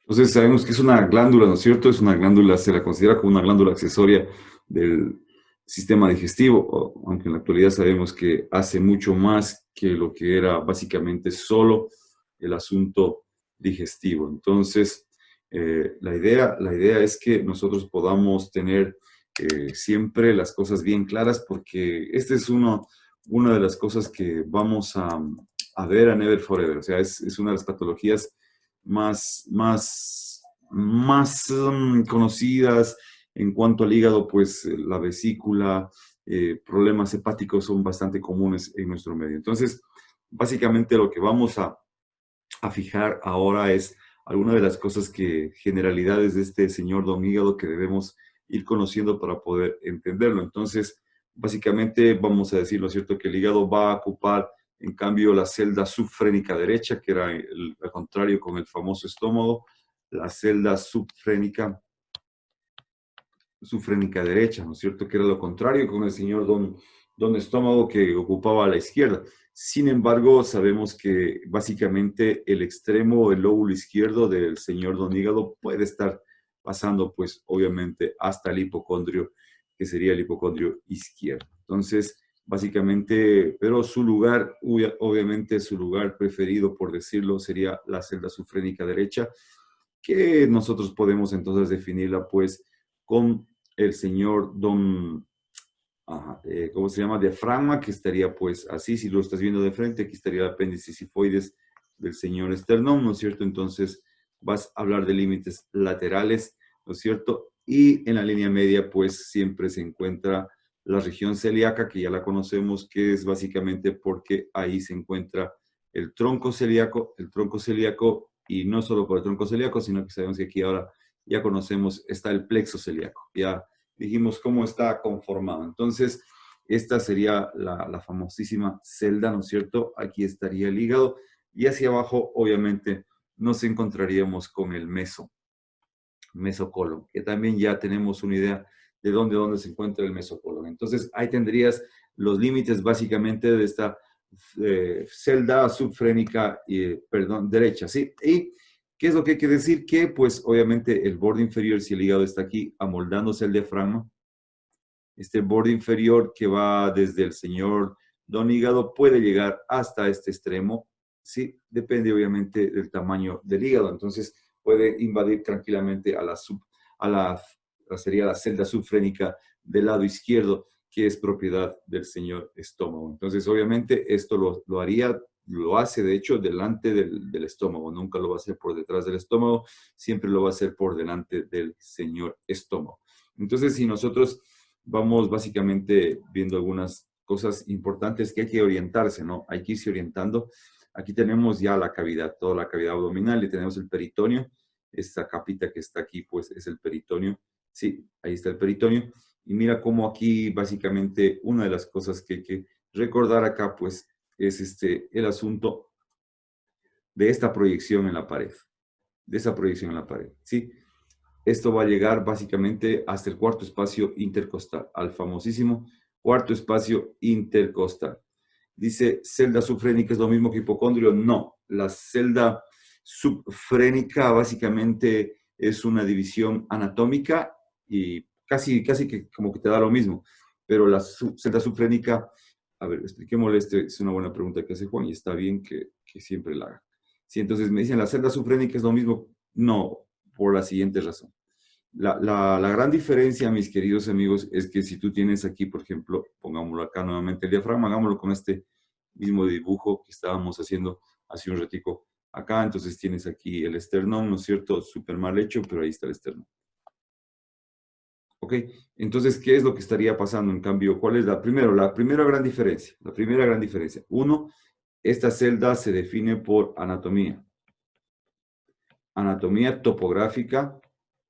Entonces sabemos que es una glándula, ¿no es cierto? Es una glándula, se la considera como una glándula accesoria del sistema digestivo, aunque en la actualidad sabemos que hace mucho más que lo que era básicamente solo el asunto digestivo. Entonces, la idea es que nosotros podamos tener siempre las cosas bien claras, porque esta es una de las cosas que vamos a ver a Never Forever. O sea, es una de las patologías más conocidas en cuanto al hígado, pues la vesícula, problemas hepáticos son bastante comunes en nuestro medio. Entonces, básicamente lo que vamos a fijar ahora es alguna de las cosas generalidades de este señor don hígado que debemos ir conociendo para poder entenderlo. Entonces, básicamente vamos a decir, ¿no es cierto?, que el hígado va a ocupar, en cambio, la celda subfrénica derecha, que era al contrario con el famoso estómago, la celda subfrénica derecha, ¿no es cierto?, que era lo contrario con el señor don estómago, que ocupaba a la izquierda. Sin embargo, sabemos que básicamente el extremo, el lóbulo izquierdo del señor don hígado puede estar pasando, pues, obviamente, hasta el hipocondrio, que sería el hipocondrio izquierdo. Entonces, básicamente, pero su lugar, obviamente, su lugar preferido, por decirlo, sería la celda subfrénica derecha, que nosotros podemos entonces definirla, pues, con el señor don, ¿cómo se llama? Diafragma, que estaría pues así, si lo estás viendo de frente, aquí estaría el apéndice sifoides del señor esternón, ¿no es cierto? Entonces vas a hablar de límites laterales, ¿no es cierto? Y en la línea media pues siempre se encuentra la región celíaca, que ya la conocemos, que es básicamente porque ahí se encuentra el tronco celíaco, y no solo por el tronco celíaco, sino que sabemos que aquí ahora ya conocemos, está el plexo celíaco, ya dijimos cómo está conformado. Entonces, esta sería la famosísima celda, ¿no es cierto? Aquí estaría el hígado, y hacia abajo, obviamente, nos encontraríamos con el mesocolon, que también ya tenemos una idea de dónde se encuentra el mesocolon. Entonces, ahí tendrías los límites básicamente de esta celda subfrénica, perdón, derecha, ¿sí? Y ¿qué es lo que hay que decir? Que, pues, obviamente, el borde inferior, si el hígado está aquí, amoldándose el diafragma, este borde inferior que va desde el señor don hígado puede llegar hasta este extremo, ¿sí? Depende obviamente del tamaño del hígado. Entonces puede invadir tranquilamente sería la celda subfrénica del lado izquierdo, que es propiedad del señor estómago. Entonces, obviamente, esto lo hace de hecho delante del estómago, nunca lo va a hacer por detrás del estómago, siempre lo va a hacer por delante del señor estómago. Entonces, si nosotros vamos básicamente viendo algunas cosas importantes que hay que orientarse, ¿no? Hay que irse orientando. Aquí tenemos ya la cavidad, toda la cavidad abdominal, y tenemos el peritoneo. Esta capita que está aquí, pues, es el peritoneo. Sí, ahí está el peritoneo. Y mira cómo aquí, básicamente, una de las cosas que hay que recordar acá, pues, es el asunto de esta proyección en la pared. De esa proyección en la pared, ¿sí? Esto va a llegar básicamente hasta el cuarto espacio intercostal, al famosísimo cuarto espacio intercostal. Dice, celda subfrénica es lo mismo que hipocondrio. No, la celda subfrénica básicamente es una división anatómica y casi que como que te da lo mismo. Pero la celda subfrénica, a ver, expliquémosle, es una buena pregunta que hace Juan, y está bien que siempre la haga. Si entonces me dicen, ¿la celda subfrénica es lo mismo? No, por la siguiente razón. La gran diferencia, mis queridos amigos, es que si tú tienes aquí, por ejemplo, pongámoslo acá nuevamente el diafragma, hagámoslo con este mismo dibujo que estábamos haciendo hace un ratico acá. Entonces tienes aquí el esternón, ¿no es cierto? Súper mal hecho, pero ahí está el esternón. ¿Ok? Entonces, ¿qué es lo que estaría pasando? En cambio, ¿cuál es la primera gran diferencia? La primera gran diferencia. Uno, esta celda se define por anatomía. Anatomía topográfica,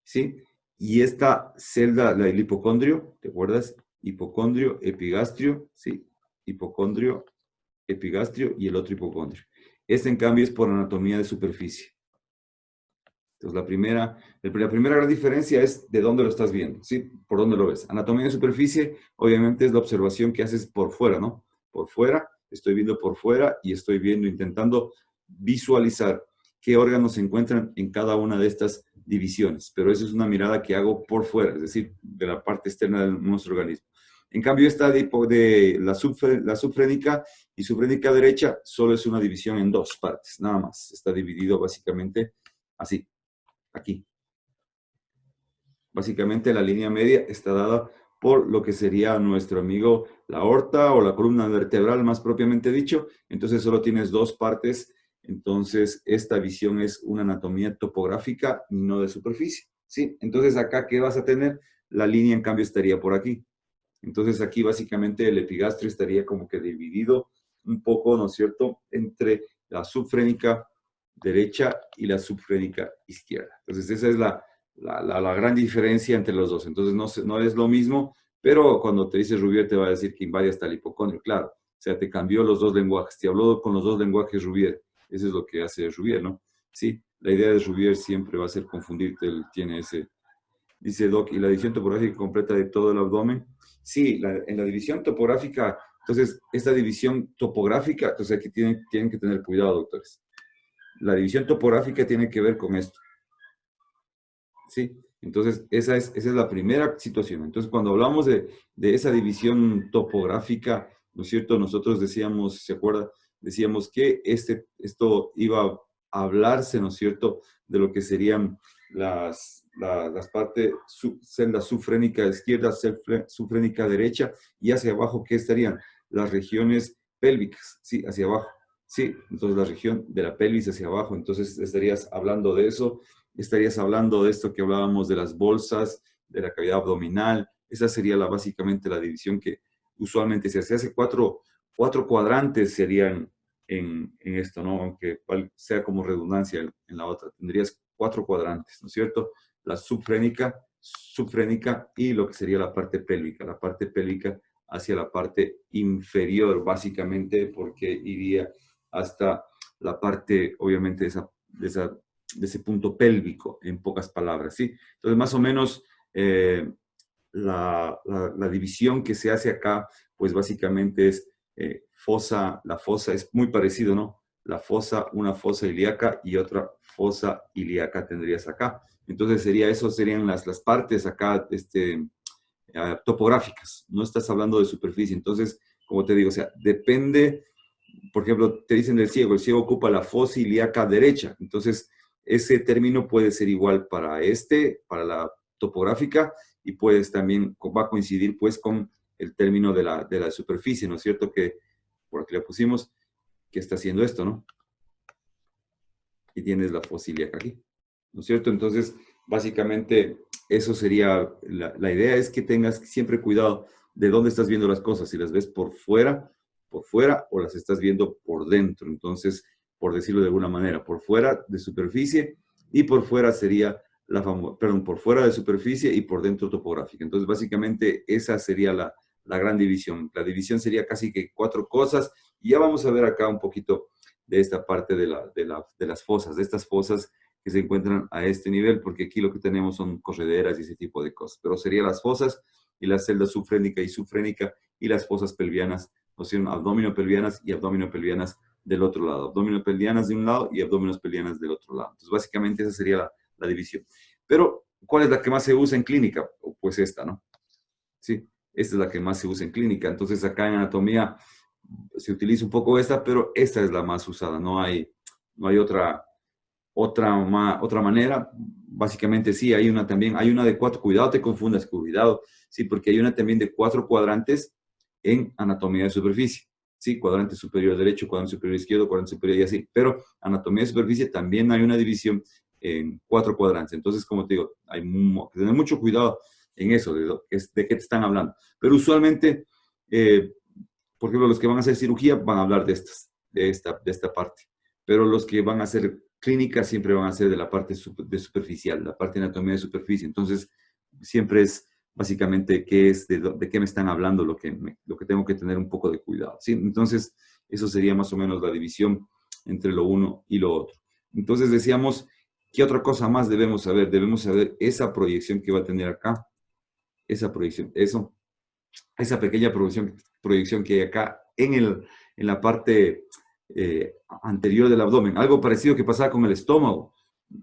¿sí? Y esta celda, el hipocondrio, ¿te acuerdas? Hipocondrio, epigastrio, ¿sí? Hipocondrio, epigastrio y el otro hipocondrio. Este, en cambio, es por anatomía de superficie. Entonces, la primera gran diferencia es de dónde lo estás viendo, ¿sí? Por dónde lo ves. Anatomía de superficie, obviamente, es la observación que haces por fuera, ¿no? Por fuera, estoy viendo por fuera y estoy viendo, intentando visualizar. qué órganos se encuentran en cada una de estas divisiones. Pero eso es una mirada que hago por fuera, es decir, de la parte externa de nuestro organismo. En cambio, esta de la subfrénica y subfrénica derecha solo es una división en dos partes, nada más. Está dividido básicamente así, aquí. Básicamente la línea media está dada por lo que sería nuestro amigo la aorta o la columna vertebral más propiamente dicho. Entonces solo tienes dos partes. Entonces esta visión es una anatomía topográfica y no de superficie. ¿Sí? Entonces acá, ¿qué vas a tener? La línea en cambio estaría por aquí. Entonces aquí básicamente el epigastrio estaría como que dividido un poco, ¿no es cierto?, entre la subfrénica derecha y la subfrénica izquierda. Entonces esa es la gran diferencia entre los dos. Entonces no es lo mismo, pero cuando te dice Rubier te va a decir que invade hasta el hipocondrio, claro. O sea, te cambió los dos lenguajes, te habló con los dos lenguajes Rubier. Eso es lo que hace Rubier, ¿no? Sí, la idea de Rubier siempre va a ser confundirte, él tiene ese. Dice Doc, ¿y la división topográfica completa de todo el abdomen? Sí, en la división topográfica, entonces, esta división topográfica, entonces aquí tienen que tener cuidado, doctores. La división topográfica tiene que ver con esto. ¿Sí? Entonces, esa es la primera situación. Entonces, cuando hablamos de esa división topográfica, ¿no es cierto? Nosotros decíamos, ¿se acuerda? Decíamos que esto iba a hablarse, ¿no es cierto?, de lo que serían las partes, celda subfrénica izquierda, subfrénica derecha, y hacia abajo, ¿qué estarían? Las regiones pélvicas, ¿sí? Hacia abajo, ¿sí? Entonces, la región de la pelvis hacia abajo. Entonces, estarías hablando de eso. Estarías hablando de esto que hablábamos de las bolsas, de la cavidad abdominal. Esa sería básicamente la división que usualmente se hace. Cuatro cuadrantes serían en esto, ¿no? Aunque sea como redundancia en la otra. Tendrías cuatro cuadrantes, ¿no es cierto? La subfrénica y lo que sería la parte pélvica. La parte pélvica hacia la parte inferior, básicamente, porque iría hasta la parte, obviamente, de ese punto pélvico, en pocas palabras, ¿sí? Entonces, más o menos, la división que se hace acá, pues básicamente es la fosa es muy parecido, ¿no? Una fosa ilíaca y otra fosa ilíaca tendrías acá. Entonces, serían las partes acá, topográficas. No estás hablando de superficie. Entonces, como te digo, o sea, depende. Por ejemplo, te dicen del ciego, el ciego ocupa la fosa ilíaca derecha. Entonces, ese término puede ser igual para la topográfica, y pues también va a coincidir pues con el término de la superficie, ¿no es cierto? Que por aquí le pusimos, que está haciendo esto, ¿no? Y tienes la fosa ilíaca aquí, ¿no es cierto? Entonces, básicamente, eso sería, la idea es que tengas siempre cuidado de dónde estás viendo las cosas, si las ves por fuera o las estás viendo por dentro. Entonces, por decirlo de alguna manera, por fuera de superficie y por fuera sería por fuera de superficie y por dentro topográfica. Entonces, básicamente, esa sería la gran división. La división sería casi que cuatro cosas, y ya vamos a ver acá un poquito de esta parte de las fosas, de estas fosas que se encuentran a este nivel, porque aquí lo que tenemos son correderas y ese tipo de cosas. Pero serían las fosas y las celdas subfrénica y subfrénica y las fosas pelvianas, o sea, abdominopelvianas y abdominopelvianas del otro lado. Abdominopelvianas de un lado y abdominopelvianas del otro lado. Entonces, básicamente esa sería la división. Pero, ¿cuál es la que más se usa en clínica? Pues esta, ¿no? Sí, esta es la que más se usa en clínica. Entonces, acá en anatomía se utiliza un poco esta, pero esta es la más usada. No hay otra manera. Básicamente sí, hay una también, hay una de cuatro, cuidado, te confundas, cuidado, sí, porque hay una también de cuatro cuadrantes en anatomía de superficie, sí, cuadrante superior derecho, cuadrante superior izquierdo, cuadrante superior y así, pero anatomía de superficie también hay una división en cuatro cuadrantes. Entonces, como te digo, hay que tener mucho cuidado en eso, de qué te están hablando. Pero usualmente, por ejemplo, los que van a hacer cirugía van a hablar de esta parte, pero los que van a hacer clínica siempre van a ser de la parte de superficial, la parte de anatomía de superficie. Entonces, siempre es básicamente de qué me están hablando lo que tengo que tener un poco de cuidado, ¿sí? Entonces, eso sería más o menos la división entre lo uno y lo otro. Entonces, decíamos, ¿qué otra cosa más debemos saber? Debemos saber esa proyección que va a tener acá, esa proyección, esa pequeña proyección que hay acá en la parte anterior del abdomen. Algo parecido que pasaba con el estómago.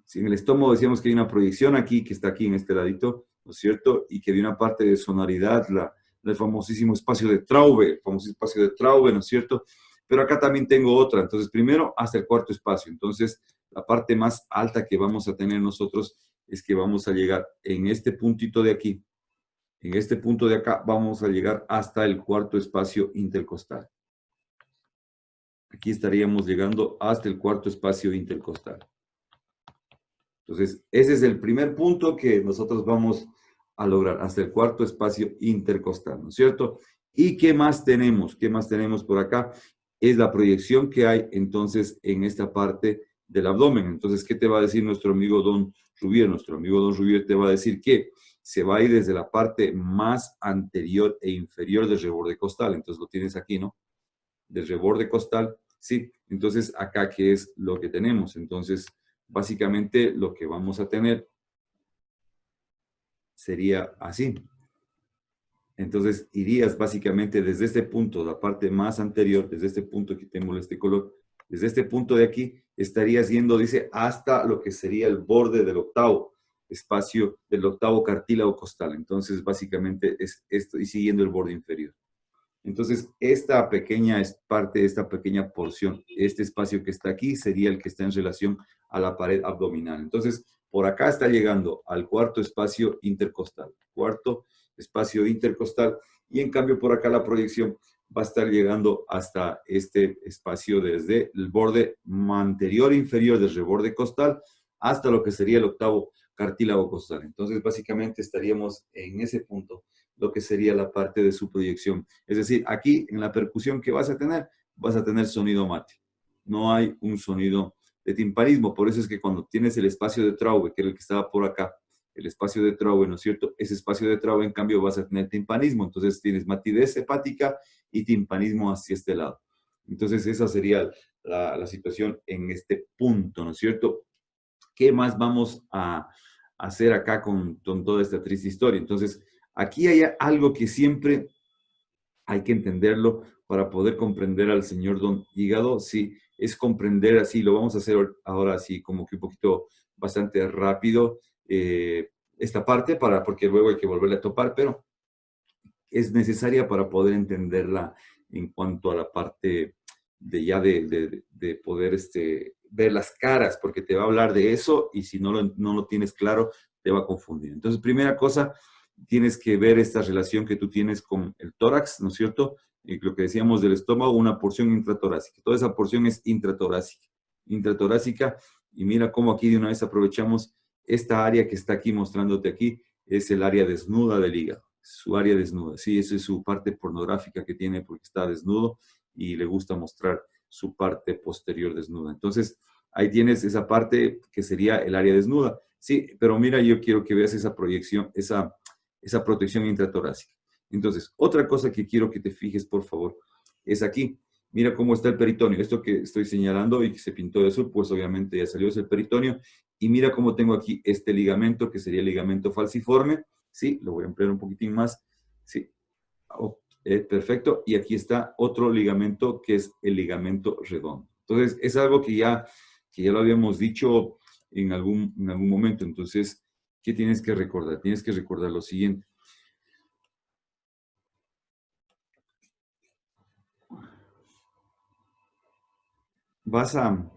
Si en el estómago decíamos que hay una proyección aquí, que está aquí en este ladito, ¿no es cierto? Y que hay una parte de sonoridad, el famosísimo espacio de Traube, el famoso espacio de Traube, ¿no es cierto? Pero acá también tengo otra. Entonces, primero hasta el cuarto espacio. Entonces, la parte más alta que vamos a tener nosotros es que vamos a llegar en este puntito de aquí. En este punto de acá vamos a llegar hasta el cuarto espacio intercostal. Aquí estaríamos llegando hasta el cuarto espacio intercostal. Entonces, ese es el primer punto que nosotros vamos a lograr, hasta el cuarto espacio intercostal, ¿no es cierto? ¿Y qué más tenemos? ¿Qué más tenemos por acá? Es la proyección que hay entonces en esta parte del abdomen. Entonces, ¿qué te va a decir nuestro amigo Don Rubier? Nuestro amigo Don Rubier te va a decir que se va a ir desde la parte más anterior e inferior del reborde costal. Entonces, lo tienes aquí, ¿no? Del reborde costal, sí. Entonces, acá, ¿qué es lo que tenemos? Entonces, básicamente, lo que vamos a tener sería así. Entonces, irías básicamente desde este punto, la parte más anterior, desde este punto que tengo este color, desde este punto de aquí, estarías yendo, dice, hasta lo que sería el borde del octavo espacio, del octavo cartílago costal. Entonces, básicamente es esto, y siguiendo el borde inferior. Entonces, esta pequeña parte, esta pequeña porción, este espacio que está aquí, sería el que está en relación a la pared abdominal. Entonces, por acá está llegando al cuarto espacio intercostal. Cuarto espacio intercostal. Y en cambio, por acá la proyección va a estar llegando hasta este espacio desde el borde anterior e inferior del reborde costal hasta lo que sería el octavo cartílago costal. Entonces, básicamente estaríamos en ese punto, lo que sería la parte de su proyección. Es decir, aquí en la percusión que vas a tener sonido mate. No hay un sonido de timpanismo. Por eso es que cuando tienes el espacio de Traube, que era el que estaba por acá, el espacio de Traube, ¿no es cierto? Ese espacio de Traube, en cambio, vas a tener timpanismo. Entonces tienes matidez hepática y timpanismo hacia este lado. Entonces esa sería la situación en este punto, ¿no es cierto? ¿Qué más vamos a hacer acá con toda esta triste historia? Entonces, aquí hay algo que siempre hay que entenderlo para poder comprender al señor Don Hígado. Sí, es comprender así, lo vamos a hacer ahora así como que un poquito bastante rápido esta parte, porque luego hay que volverle a topar, pero es necesaria para poder entenderla en cuanto a la parte de poder ver las caras, porque te va a hablar de eso y si no lo tienes claro, te va a confundir. Entonces, primera cosa, tienes que ver esta relación que tú tienes con el tórax, ¿no es cierto? Y lo que decíamos del estómago, una porción intratorácica. Toda esa porción es intratorácica. Intratorácica, y mira cómo aquí de una vez aprovechamos esta área que está aquí mostrándote aquí, es el área desnuda del hígado. Su área desnuda, sí, esa es su parte pornográfica que tiene porque está desnudo y le gusta mostrar su parte posterior desnuda. Entonces, ahí tienes esa parte que sería el área desnuda. Sí, pero mira, yo quiero que veas esa proyección, esa protección intratorácica. Entonces, otra cosa que quiero que te fijes, por favor, es aquí. Mira cómo está el peritoneo. Esto que estoy señalando y que se pintó de azul, pues obviamente ya salió, es el peritoneo. Y mira cómo tengo aquí este ligamento, que sería el ligamento falciforme. Sí, lo voy a ampliar un poquitín más. Sí, perfecto. Y aquí está otro ligamento que es el ligamento redondo. Entonces, es algo que ya lo habíamos dicho en algún momento. Entonces, ¿qué tienes que recordar? Tienes que recordar lo siguiente. Vas a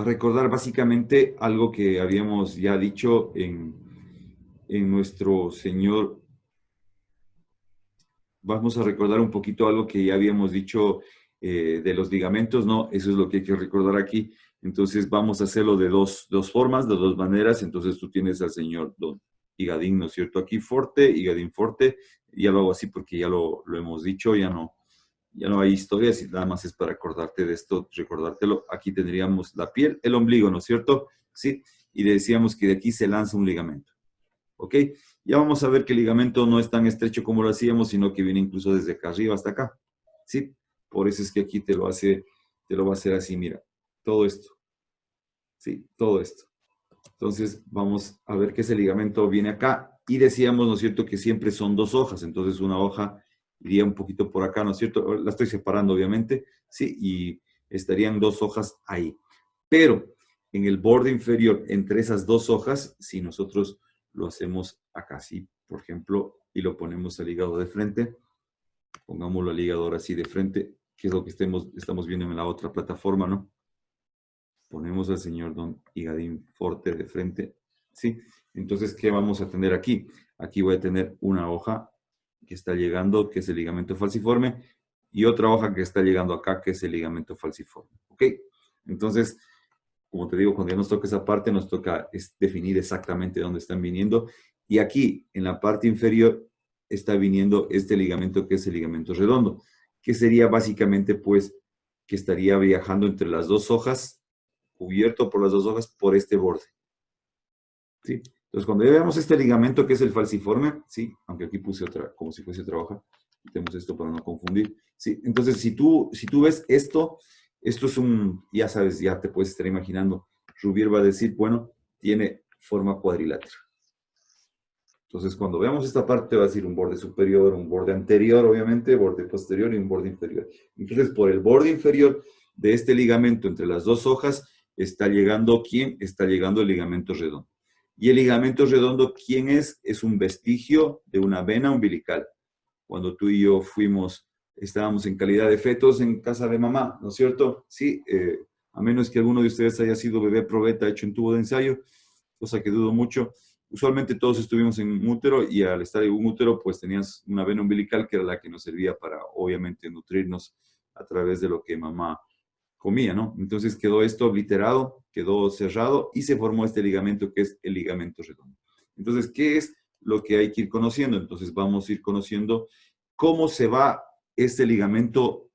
recordar básicamente algo que habíamos ya dicho en nuestro Señor. Vamos a recordar un poquito algo que ya habíamos dicho de los ligamentos, ¿no? Eso es lo que hay que recordar aquí. Entonces vamos a hacerlo de dos formas, de dos maneras. Entonces tú tienes al señor Don Higadín, ¿no es cierto? Aquí Forte, Higadín Forte. Ya lo hago así porque ya lo hemos dicho, ya no hay historias y nada más es para acordarte de esto, recordártelo. Aquí tendríamos la piel, el ombligo, ¿no es cierto? Sí. Y decíamos que de aquí se lanza un ligamento. ¿Ok? Ya vamos a ver que el ligamento no es tan estrecho como lo hacíamos, sino que viene incluso desde acá arriba hasta acá. ¿Sí? Por eso es que aquí te lo va a hacer así, mira. Todo esto. ¿Sí? Todo esto. Entonces, vamos a ver que ese ligamento viene acá. Y decíamos, ¿no es cierto?, que siempre son dos hojas. Entonces, una hoja iría un poquito por acá, ¿no es cierto? La estoy separando, obviamente. Sí, y estarían 2 hojas ahí. Pero en el borde inferior, entre esas 2 hojas, si nosotros lo hacemos acá, ¿sí? Por ejemplo, y lo ponemos al hígado de frente, pongámoslo al hígado ahora sí de frente, que es lo que estamos viendo en la otra plataforma, ¿no? Ponemos al señor Don Higadín Forte de frente, ¿sí? Entonces, ¿qué vamos a tener aquí? Aquí voy a tener una hoja que está llegando, que es el ligamento falciforme, y otra hoja que está llegando acá, que es el ligamento falciforme, ¿ok? Entonces, como te digo, cuando ya nos toca esa parte, nos toca definir exactamente dónde están viniendo. Y aquí, en la parte inferior, está viniendo este ligamento que es el ligamento redondo, que sería básicamente, pues, que estaría viajando entre las 2 hojas, cubierto por las 2 hojas, por este borde. ¿Sí? Entonces, cuando ya veamos este ligamento que es el falciforme, ¿sí? Aunque aquí puse otra, como si fuese otra hoja, quitemos esto para no confundir, ¿sí? Entonces, si tú ves esto, esto es ya sabes, ya te puedes estar imaginando, Rubier va a decir, bueno, tiene forma cuadrilátera. Entonces, cuando veamos esta parte, va a decir un borde superior, un borde anterior, obviamente, borde posterior y un borde inferior. Entonces, por el borde inferior de este ligamento entre las 2 hojas, está llegando, ¿quién? Está llegando el ligamento redondo. Y el ligamento redondo, ¿quién es? Es un vestigio de una vena umbilical. Cuando tú y yo estábamos en calidad de fetos en casa de mamá, ¿no es cierto? Sí, a menos que alguno de ustedes haya sido bebé probeta hecho en tubo de ensayo, cosa que dudo mucho. Usualmente todos estuvimos en un útero y al estar en un útero, pues tenías una vena umbilical que era la que nos servía para, obviamente, nutrirnos a través de lo que mamá comía, ¿no? Entonces quedó esto obliterado, quedó cerrado y se formó este ligamento que es el ligamento redondo. Entonces, ¿qué es lo que hay que ir conociendo? Entonces vamos a ir conociendo cómo se va este ligamento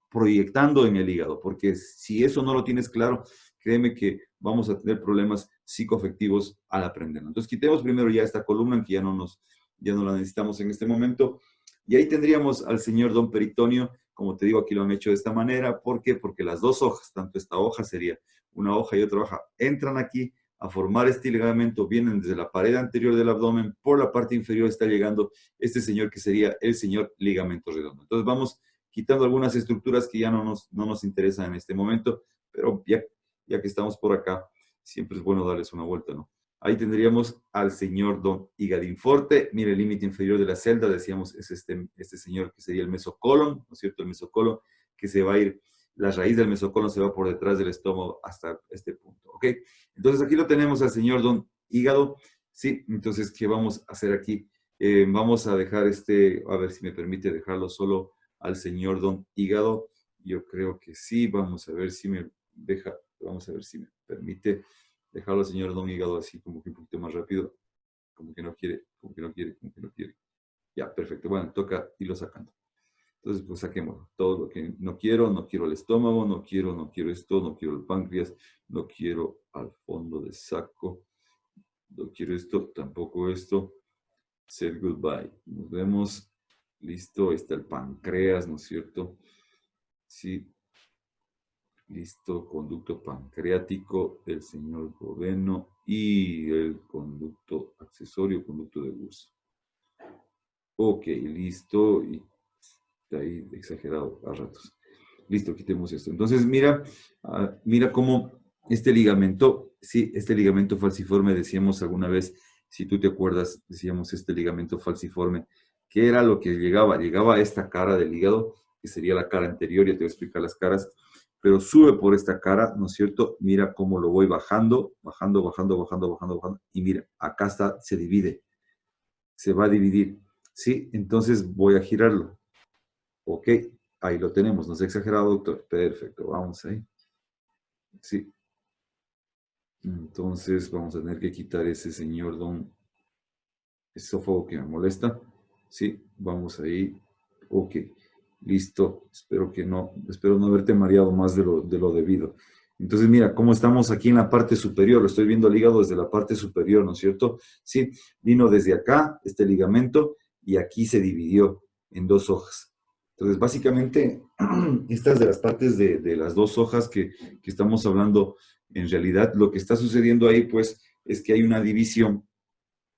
proyectando en el hígado, porque si eso no lo tienes claro, créeme que vamos a tener problemas psicoafectivos al aprenderlo. Entonces, quitemos primero ya esta columna, que ya no la necesitamos en este momento, y ahí tendríamos al señor Don Peritonio. Como te digo, aquí lo han hecho de esta manera. ¿Por qué? Porque las 2 hojas, tanto esta hoja sería una hoja y otra hoja, entran aquí a formar este ligamento, vienen desde la pared anterior del abdomen, por la parte inferior está llegando este señor que sería el señor ligamento redondo. Entonces vamos quitando algunas estructuras que ya no nos interesan en este momento, pero ya que estamos por acá, siempre es bueno darles una vuelta, ¿no? Ahí tendríamos al señor Don Higadín Forte. Mire, el límite inferior de la celda, decíamos, es este señor que sería el mesocolon, ¿no es cierto? El mesocolon, que se va a ir, la raíz del mesocolon se va por detrás del estómago hasta este punto, ¿ok? Entonces aquí lo tenemos al señor Don Hígado, ¿sí? Entonces, ¿qué vamos a hacer aquí? Vamos a dejar a ver si me permite dejarlo solo al señor Don Hígado. Yo creo que sí, vamos a ver si me permite dejarlo al señor Don Hígado así como que un poquito más rápido, como que no quiere, como que no quiere, como que no quiere. Ya, perfecto, bueno, toca irlo sacando. Entonces, pues saquemos todo lo que no quiero el estómago, no quiero esto, no quiero el páncreas, no quiero al fondo de saco, no quiero esto, tampoco esto. Say goodbye. Nos vemos. Listo, ahí está el páncreas, ¿no es cierto? Sí. Listo, conducto pancreático del señor Goveno y el conducto accesorio, conducto de Gurs. Ok, listo. Y está ahí exagerado a ratos. Listo, quitemos esto. Entonces, mira cómo este ligamento, sí, este ligamento falciforme, decíamos alguna vez, si tú te acuerdas, decíamos este ligamento falciforme, ¿qué era lo que llegaba? Llegaba a esta cara del hígado, que sería la cara anterior, ya te voy a explicar las caras, pero sube por esta cara, ¿no es cierto? Mira cómo lo voy bajando, y mira, acá está, se divide, se va a dividir, ¿sí? Entonces voy a girarlo, ¿ok? Ahí lo tenemos, no es exagerado, doctor. Perfecto, vamos ahí. Sí. Entonces vamos a tener que quitar ese señor Don esófago que me molesta. Sí, vamos ahí. Ok, listo. Espero no haberte mareado más de lo debido. Entonces, mira, cómo estamos aquí en la parte superior. Lo estoy viendo el hígado desde la parte superior, ¿no es cierto? Sí, vino desde acá, este ligamento, y aquí se dividió en 2 hojas. Entonces, básicamente, estas de las partes de las 2 hojas que estamos hablando, en realidad, lo que está sucediendo ahí, pues, es que hay una división,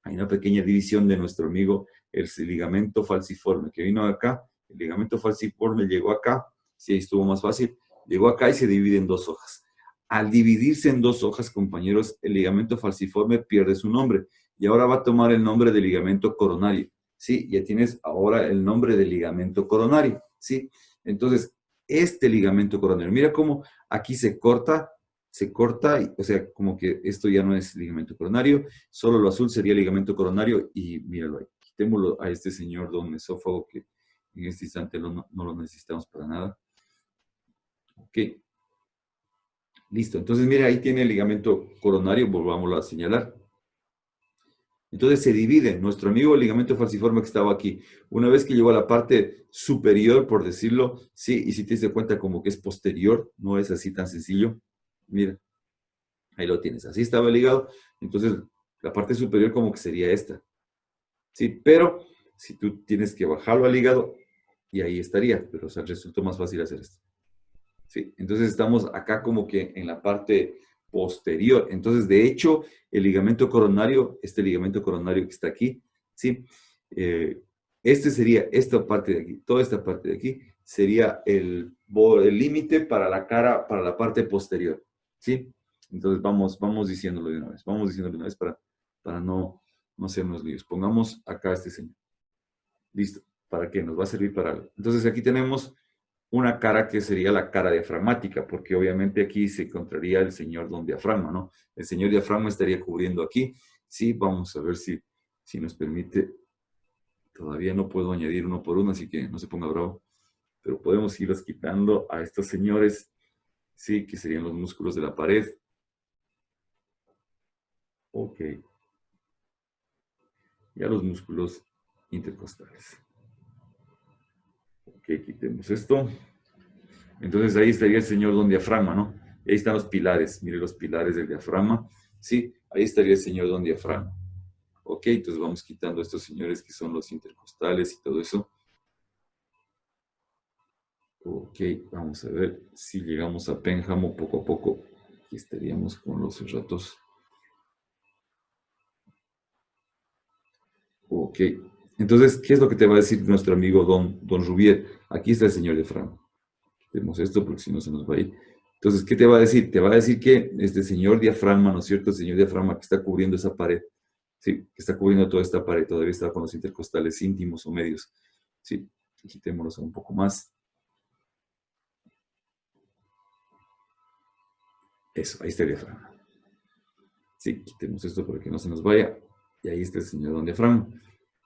hay una pequeña división de nuestro amigo, el ligamento falciforme, que vino acá, el ligamento falciforme llegó acá, sí, ahí estuvo más fácil, Llegó acá y se divide en dos hojas. Al dividirse en dos hojas, compañeros, el ligamento falciforme pierde su nombre y ahora va a tomar el nombre de ligamento coronario. ¿Sí? Ya tienes ahora el nombre de ligamento coronario. ¿Sí? Entonces, este ligamento coronario, mira cómo aquí se corta, o sea, como que esto ya no es ligamento coronario, solo lo azul sería ligamento coronario y míralo ahí. Quitémoslo a este señor don esófago que en este instante no lo necesitamos para nada. Ok. Listo. Entonces, mira, ahí tiene el ligamento coronario, volvámoslo a señalar. Entonces se divide. Nuestro amigo el ligamento falciforme que estaba aquí. Una vez que llegó a la parte superior, por decirlo, sí, y si te das cuenta como que es posterior, no es así tan sencillo. Mira, ahí lo tienes. Así estaba ligado. Entonces, la parte superior como que sería esta. Sí, pero si tú tienes que bajarlo al hígado, y ahí estaría. Pero o sea, resultó más fácil hacer esto. Sí, entonces estamos acá como que en la parte posterior. Entonces, de hecho, el ligamento coronario, este ligamento coronario que está aquí, ¿sí? Este sería esta parte de aquí, toda esta parte de aquí, sería el límite para la cara, para la parte posterior, ¿sí? Entonces, vamos diciéndolo de una vez, vamos diciéndolo de una vez para no hacernos líos. Pongamos acá este señal. Listo. ¿Para qué? Nos va a servir para algo. Entonces, aquí tenemos una cara que sería la cara diafragmática, porque obviamente aquí se encontraría el señor don diafragma, ¿no? El señor diafragma estaría cubriendo aquí. Sí, vamos a ver si nos permite. Todavía no puedo añadir uno por uno, así que no se ponga bravo. Pero podemos irlos quitando a estos señores, sí, que serían los músculos de la pared. Ok. Y a los músculos intercostales. Ok, quitemos esto. Entonces ahí estaría el señor don diafragma, ¿no? Y ahí están los pilares. Mire los pilares del diafragma. Sí, ahí estaría el señor don diafragma. Ok, entonces vamos quitando a estos señores que son los intercostales y todo eso. Ok, vamos a ver si llegamos a Pénjamo poco a poco. Aquí estaríamos con los ratos. Ok, entonces, ¿qué es lo que te va a decir nuestro amigo don Rubier? Aquí está el señor diafragma. Quitemos esto porque si no se nos va a ir. Entonces, ¿qué te va a decir? Te va a decir que este señor diafragma, ¿no es cierto? El señor diafragma que está cubriendo esa pared, sí, que está cubriendo toda esta pared, todavía está con los intercostales íntimos o medios. Sí, quitémoslos un poco más. Eso, ahí está el diafragma. Sí, quitemos esto para que no se nos vaya. Y ahí está el señor don diafragma.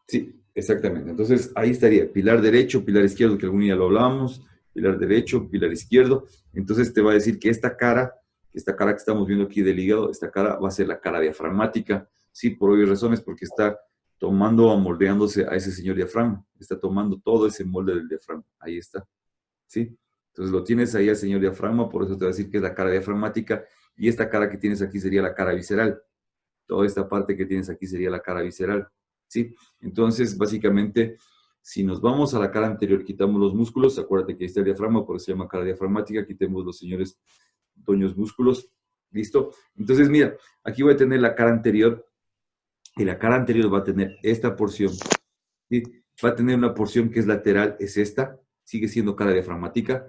Sí, exactamente. Entonces, ahí estaría pilar derecho, pilar izquierdo, que algún día lo hablábamos, pilar derecho, pilar izquierdo. Entonces, te va a decir que esta cara que estamos viendo aquí del hígado, esta cara va a ser la cara diafragmática. Sí, por obvias razones, porque está tomando o moldeándose a ese señor diafragma. Está tomando todo ese molde del diafragma. Ahí está. ¿Sí? Entonces, lo tienes ahí al señor diafragma, por eso te va a decir que es la cara diafragmática. Y esta cara que tienes aquí sería la cara visceral. Toda esta parte que tienes aquí sería la cara visceral. ¿Sí? Entonces, básicamente, si nos vamos a la cara anterior, quitamos los músculos, acuérdate que ahí está el diafragma, por eso se llama cara diafragmática, quitemos los señores doños músculos, ¿listo? Entonces, mira, aquí voy a tener la cara anterior, y la cara anterior va a tener esta porción, ¿sí? Va a tener una porción que es lateral, es esta, sigue siendo cara diafragmática,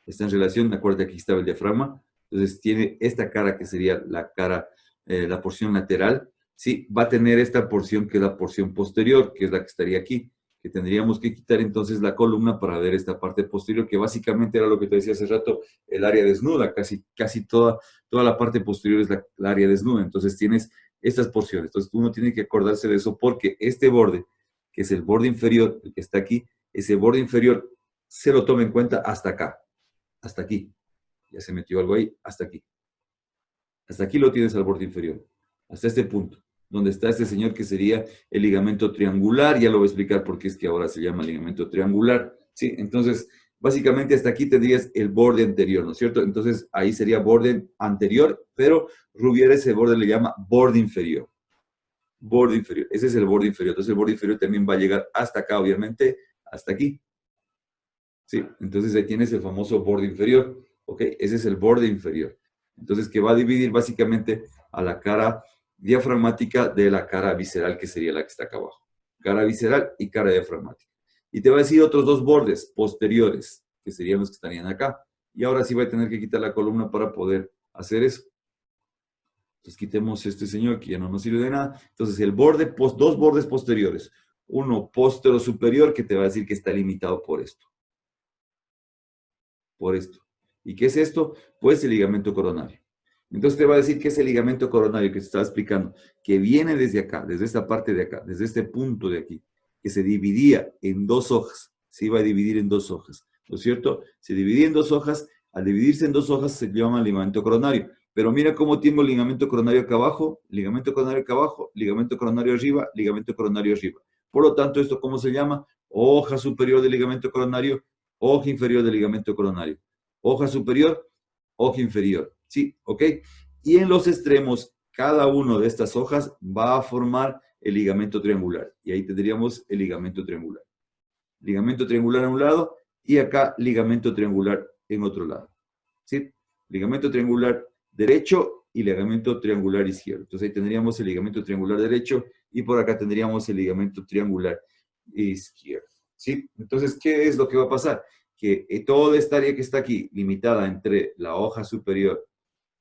está en relación, acuérdate que aquí estaba el diafragma, entonces tiene esta cara que sería la cara, la porción lateral, ¿sí? Va a tener esta porción que es la porción posterior, que es la que estaría aquí, que tendríamos que quitar entonces la columna para ver esta parte posterior, que básicamente era lo que te decía hace rato, el área desnuda, casi toda la parte posterior es la área desnuda, entonces tienes estas porciones, entonces uno tiene que acordarse de eso porque este borde, que es el borde inferior, el que está aquí, ese borde inferior se lo toma en cuenta hasta acá, hasta aquí, ya se metió algo ahí, hasta aquí. Hasta aquí lo tienes al borde inferior, hasta este punto, donde está este señor que sería el ligamento triangular, ya lo voy a explicar por qué es que ahora se llama ligamento triangular, ¿sí? Entonces, básicamente hasta aquí tendrías el borde anterior, ¿no es cierto? Entonces, ahí sería borde anterior, pero Rubier ese borde le llama borde inferior. Borde inferior, ese es el borde inferior, entonces el borde inferior también va a llegar hasta acá, obviamente, hasta aquí, ¿sí? Entonces ahí tienes el famoso borde inferior, ¿ok? Ese es el borde inferior. Entonces, que va a dividir básicamente a la cara diafragmática de la cara visceral, que sería la que está acá abajo. Cara visceral y cara diafragmática. Y te va a decir otros dos bordes posteriores, que serían los que estarían acá. Y ahora sí va a tener que quitar la columna para poder hacer eso. Entonces quitemos este señor que ya no nos sirve de nada. Entonces el borde, dos bordes posteriores. Uno postero superior que te va a decir que está limitado por esto. Por esto. ¿Y qué es esto? Pues el ligamento coronario. Entonces te va a decir que es el ligamento coronario que te estaba explicando, que viene desde acá, desde esta parte de acá, desde este punto de aquí, que se dividía en dos hojas. Se iba a dividir en dos hojas, ¿no es cierto? Se dividía en dos hojas. Al dividirse en dos hojas se llama ligamento coronario. Pero mira cómo tengo ligamento coronario acá abajo, ligamento coronario acá abajo, ligamento coronario arriba, ligamento coronario arriba. Por lo tanto, ¿esto cómo se llama? Hoja superior del ligamento coronario, hoja inferior del ligamento coronario. Hoja superior, hoja inferior. ¿Sí? ¿Ok? Y en los extremos, cada una de estas hojas va a formar el ligamento triangular. Y ahí tendríamos el ligamento triangular. Ligamento triangular a un lado y acá ligamento triangular en otro lado. ¿Sí? Ligamento triangular derecho y ligamento triangular izquierdo. Entonces ahí tendríamos el ligamento triangular derecho y por acá tendríamos el ligamento triangular izquierdo. ¿Sí? Entonces, ¿qué es lo que va a pasar? Que toda esta área que está aquí, limitada entre la hoja superior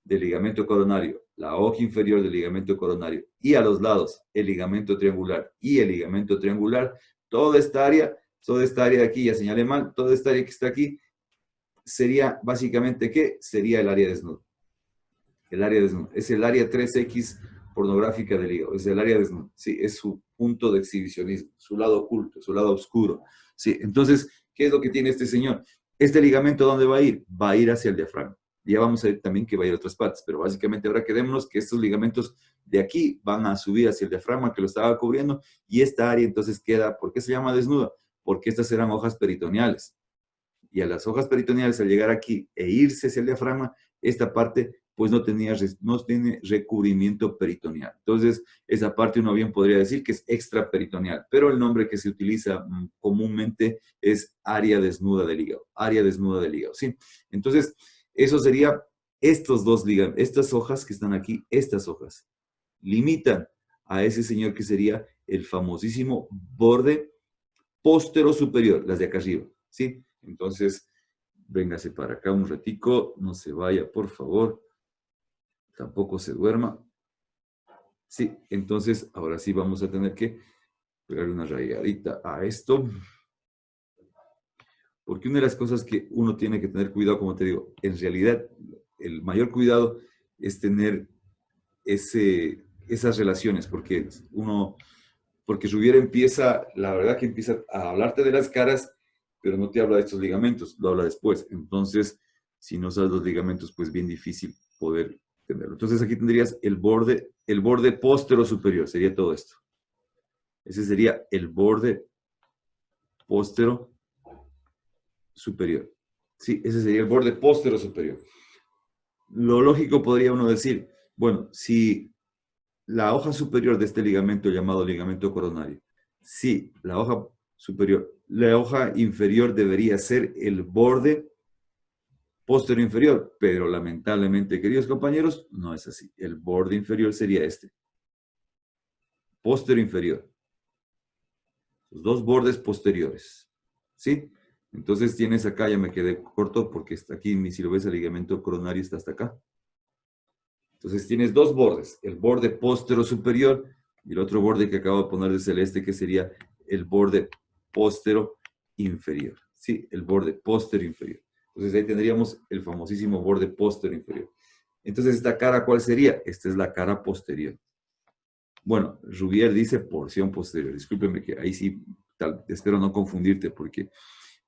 del ligamento coronario, la hoja inferior del ligamento coronario y a los lados el ligamento triangular y el ligamento triangular, toda esta área de aquí, ya señalé mal, toda esta área que está aquí sería básicamente, ¿qué? Sería el área desnuda. El área desnuda. Es el área 3X pornográfica del hígado. Es el área desnuda. Sí, es su punto de exhibicionismo, su lado oculto, su lado oscuro. Sí, entonces, ¿qué es lo que tiene este señor? Este ligamento, ¿dónde va a ir? Va a ir hacia el diafragma. Ya vamos a ver también que va a ir a otras partes, pero básicamente ahora quedémonos que estos ligamentos de aquí van a subir hacia el diafragma que lo estaba cubriendo y esta área entonces queda, ¿por qué se llama desnuda? Porque estas eran hojas peritoneales. Y a las hojas peritoneales al llegar aquí e irse hacia el diafragma, esta parte pues no tiene recubrimiento peritoneal. Entonces, esa parte uno bien podría decir que es extraperitoneal, pero el nombre que se utiliza comúnmente es área desnuda del hígado, área desnuda del hígado, ¿sí? Entonces, eso sería estos dos ligamentos, estas hojas que están aquí, estas hojas, limitan a ese señor que sería el famosísimo borde póstero superior, las de acá arriba, ¿sí? Entonces, véngase para acá un ratico, no se vaya, por favor, tampoco se duerma. Sí, entonces, ahora sí vamos a tener que pegarle una rayadita a esto, porque una de las cosas que uno tiene que tener cuidado, como te digo, en realidad, el mayor cuidado es tener esas relaciones, porque Rubiera empieza, la verdad que empieza a hablarte de las caras, pero no te habla de estos ligamentos, lo habla después. Entonces, si no sabes los ligamentos, pues bien difícil poder tenerlo. Entonces aquí tendrías el borde póstero superior, sería todo esto. Ese sería el borde póstero superior. Sí, ese sería el borde póstero superior. Lo lógico podría uno decir, bueno, si la hoja superior de este ligamento llamado ligamento coronario, si la hoja superior, la hoja inferior debería ser el borde póstero inferior, pero lamentablemente, queridos compañeros, no es así. El borde inferior sería este, póstero inferior, los dos bordes posteriores, ¿sí? Entonces tienes acá, ya me quedé corto porque está aquí, si lo ves, el ligamento coronario está hasta acá. Entonces tienes dos bordes, el borde póstero superior y el otro borde que acabo de poner de celeste, que sería el borde póstero inferior. Sí, el borde póstero inferior. Entonces ahí tendríamos el famosísimo borde póstero inferior. Entonces, ¿esta cara cuál sería? Esta es la cara posterior. Bueno, Rubier dice porción posterior. Discúlpeme que ahí sí, espero no confundirte, porque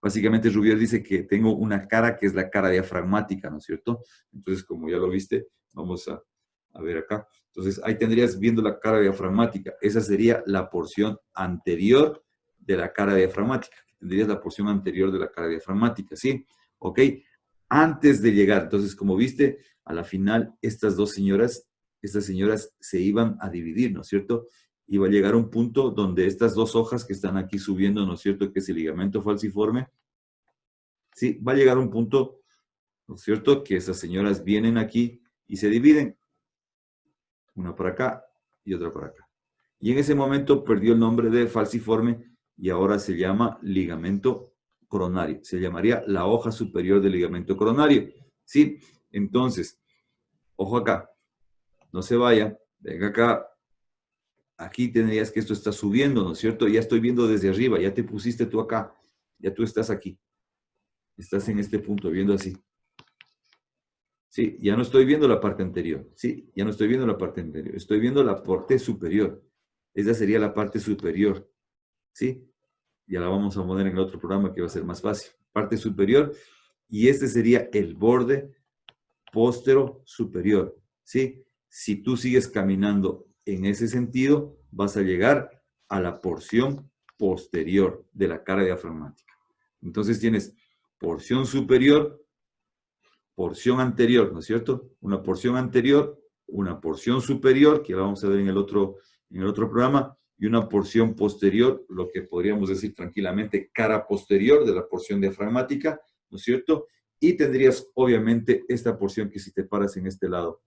básicamente Rubier dice que tengo una cara que es la cara diafragmática, ¿no es cierto? Entonces, como ya lo viste, vamos a ver acá. Entonces, ahí tendrías viendo la cara diafragmática. Esa sería la porción anterior de la cara diafragmática. Tendrías la porción anterior de la cara diafragmática, ¿sí? ¿Ok? Antes de llegar, entonces, como viste, a la final, estas señoras se iban a dividir, ¿no es cierto? Iba a llegar a un punto donde estas dos hojas que están aquí subiendo, ¿no es cierto? Que es el ligamento falciforme, sí, va a llegar a un punto, ¿no es cierto? Que esas señoras vienen aquí y se dividen, una por acá y otra por acá. Y en ese momento perdió el nombre de falciforme y ahora se llama ligamento coronario. Se llamaría la hoja superior del ligamento coronario. ¿Sí? Entonces, ojo acá. No se vaya. Venga acá. Aquí tendrías que esto está subiendo, ¿no es cierto? Ya estoy viendo desde arriba. Ya te pusiste tú acá. Ya tú estás aquí. Estás en este punto, viendo así. Sí, ya no estoy viendo la parte anterior. Sí, ya no estoy viendo la parte anterior. Estoy viendo la parte superior. Esa sería la parte superior. ¿Sí? Ya la vamos a poner en el otro programa que va a ser más fácil. Parte superior. Y este sería el borde póstero superior. ¿Sí? Si tú sigues caminando en ese sentido, vas a llegar a la porción posterior de la cara diafragmática. Entonces tienes porción superior, porción anterior, ¿no es cierto? Una porción anterior, una porción superior, que la vamos a ver en el otro programa, y una porción posterior, lo que podríamos decir tranquilamente cara posterior de la porción diafragmática, ¿no es cierto? Y tendrías obviamente esta porción que si te paras en este lado,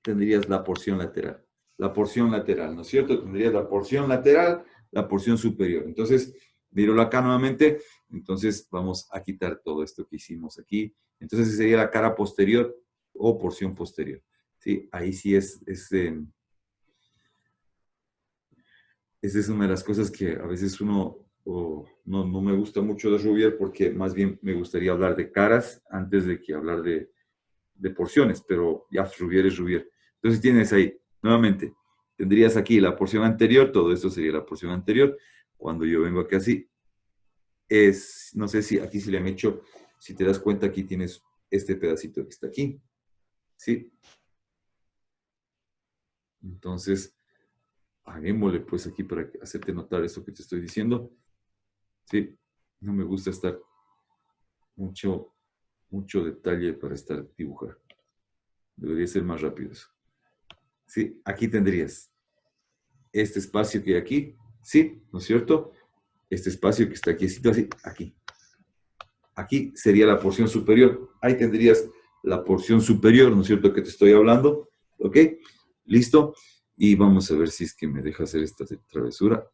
tendrías la porción lateral. La porción lateral, ¿no es cierto? Tendrías la porción lateral, la porción superior. Entonces, míralo acá nuevamente. Entonces, vamos a quitar todo esto que hicimos aquí. Entonces, esa sería la cara posterior o porción posterior. ¿Sí? Ahí sí esa es una de las cosas que a veces uno no me gusta mucho de Rubier porque más bien me gustaría hablar de caras antes de que hablar de porciones, pero ya Rubier es Rubier. Entonces tienes ahí, nuevamente, tendrías aquí la porción anterior, todo esto sería la porción anterior. Cuando yo vengo aquí así, no sé si aquí se le han hecho, si te das cuenta, aquí tienes este pedacito que está aquí, ¿sí? Entonces, hagámosle pues aquí para hacerte notar eso que te estoy diciendo, ¿sí? No me gusta estar mucho detalle para estar dibujar. Debería ser más rápido eso. Sí, aquí tendrías este espacio que hay aquí, ¿sí? ¿No es cierto? Este espacio que está aquí, así, aquí. Aquí sería la porción superior. Ahí tendrías la porción superior, ¿no es cierto? Que te estoy hablando. ¿Ok? ¿Listo? Y vamos a ver si es que me deja hacer esta travesura.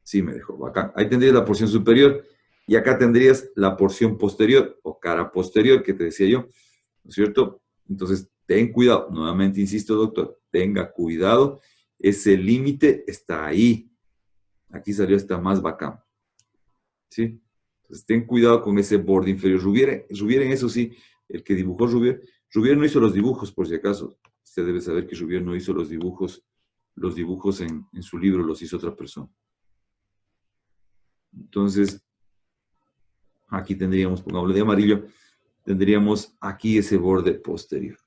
Sí, me dejó. Bacán. Ahí tendrías la porción superior. Y acá tendrías la porción posterior o cara posterior que te decía yo. ¿No es cierto? Entonces, ten cuidado. Nuevamente insisto, doctor, tenga cuidado. Ese límite está ahí. Aquí salió hasta más bacán. ¿Sí? Entonces, ten cuidado con ese borde inferior. Rubier en eso sí, el que dibujó Rubier no hizo los dibujos, por si acaso. Usted debe saber que Rubier no hizo los dibujos en su libro los hizo otra persona. Entonces, aquí tendríamos, pongámosle de amarillo, tendríamos aquí ese borde posterior,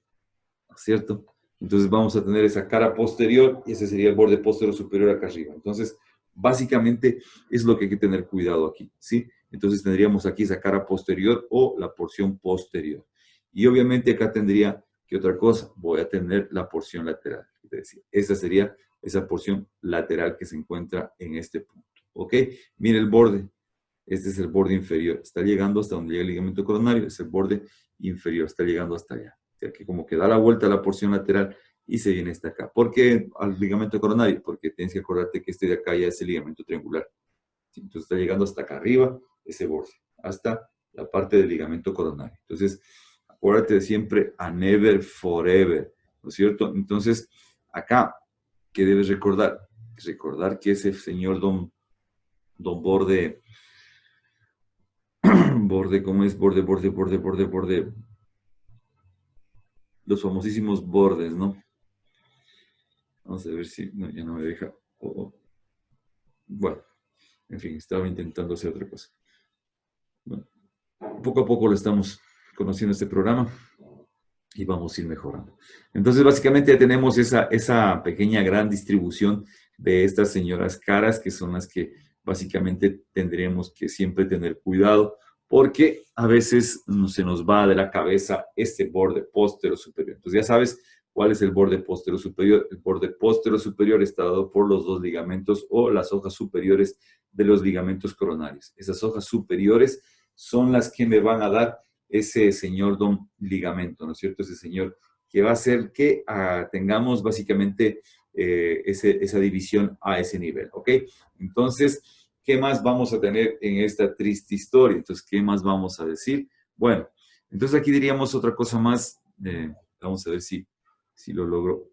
¿cierto? Entonces vamos a tener esa cara posterior y ese sería el borde posterior superior acá arriba. Entonces, básicamente es lo que hay que tener cuidado aquí, ¿sí? Entonces tendríamos aquí esa cara posterior o la porción posterior. Y obviamente acá tendría que otra cosa, voy a tener la porción lateral. Es decir, esa sería esa porción lateral que se encuentra en este punto, ¿ok? Mire el borde. Este es el borde inferior. Está llegando hasta donde llega el ligamento coronario. Es el borde inferior. Está llegando hasta allá. O sea que como que da la vuelta a la porción lateral y se viene hasta acá. ¿Por qué al ligamento coronario? Porque tienes que acordarte que este de acá ya es el ligamento triangular. ¿Sí? Entonces está llegando hasta acá arriba ese borde. Hasta la parte del ligamento coronario. Entonces, acuérdate de siempre a never forever. ¿No es cierto? Entonces, acá, ¿qué debes recordar? Recordar que ese señor don Borde borde, ¿cómo es? Borde. Los famosísimos bordes, ¿no? Vamos a ver si no, ya no me deja. Bueno, en fin, estaba intentando hacer otra cosa. Bueno, poco a poco lo estamos conociendo este programa y vamos a ir mejorando. Entonces, básicamente ya tenemos esa pequeña gran distribución de estas señoras caras, que son las que básicamente tendremos que siempre tener cuidado, porque a veces se nos va de la cabeza este borde póstero superior. Entonces ya sabes cuál es el borde póstero superior. El borde póstero superior está dado por los dos ligamentos o las hojas superiores de los ligamentos coronarios. Esas hojas superiores son las que me van a dar ese señor don ligamento, ¿no es cierto? Ese señor que va a hacer que tengamos básicamente esa división a ese nivel, ¿ok? Entonces, ¿qué más vamos a tener en esta triste historia? Entonces, ¿qué más vamos a decir? Bueno, entonces aquí diríamos otra cosa más. Vamos a ver si lo logro.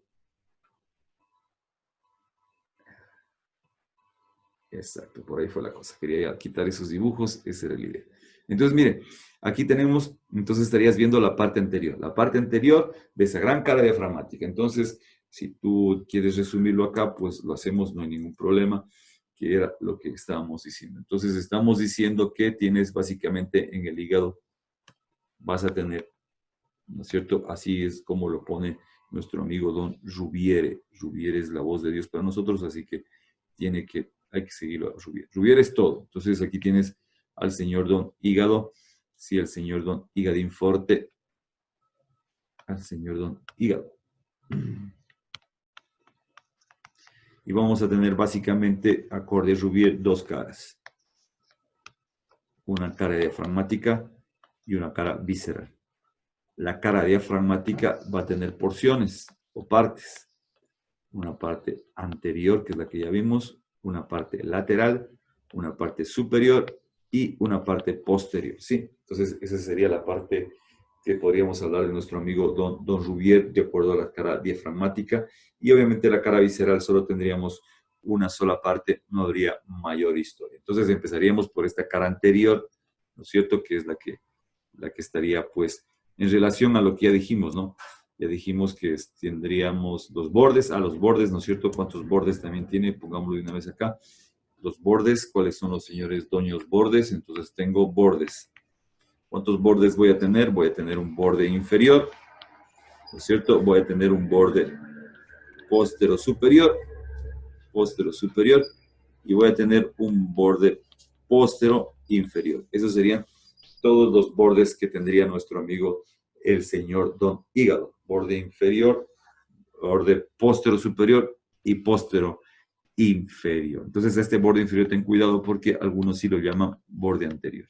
Exacto, por ahí fue la cosa. Quería ya quitar esos dibujos, esa era la idea. Entonces, mire, aquí tenemos, entonces estarías viendo la parte anterior de esa gran cara diafragmática. Entonces, si tú quieres resumirlo acá, pues lo hacemos, no hay ningún problema, que era lo que estábamos diciendo. Entonces, estamos diciendo que tienes básicamente en el hígado, vas a tener, ¿no es cierto? Así es como lo pone nuestro amigo Don Rubiere. Rubiere es la voz de Dios para nosotros, así que hay que seguirlo a Rubiere. Rubiere es todo. Entonces aquí tienes al señor Don Hígado, sí, el señor Don Higadín Forte, al señor Don Hígado. Y vamos a tener básicamente, acorde a Rubiere, dos caras. Una cara diafragmática y una cara visceral. La cara diafragmática va a tener porciones o partes. Una parte anterior, que es la que ya vimos, una parte lateral, una parte superior y una parte posterior, ¿sí? Entonces, esa sería la parte que podríamos hablar de nuestro amigo Don Rubier, de acuerdo a la cara diafragmática. Y obviamente la cara visceral solo tendríamos una sola parte, no habría mayor historia. Entonces, empezaríamos por esta cara anterior, ¿no es cierto? Que es la que estaría, pues, en relación a lo que ya dijimos, ¿no? Ya dijimos que tendríamos los bordes. Los bordes, ¿no es cierto? ¿Cuántos bordes también tiene? Pongámoslo de una vez acá. Los bordes, ¿cuáles son los señores doños bordes? Entonces tengo bordes. ¿Cuántos bordes voy a tener? Voy a tener un borde inferior, ¿no es cierto? Voy a tener un borde póstero superior, y voy a tener un borde póstero inferior. Esos serían todos los bordes que tendría nuestro amigo el señor Don Hígado. Borde inferior, borde póstero superior y póstero inferior. Entonces, a este borde inferior ten cuidado porque algunos sí lo llaman borde anterior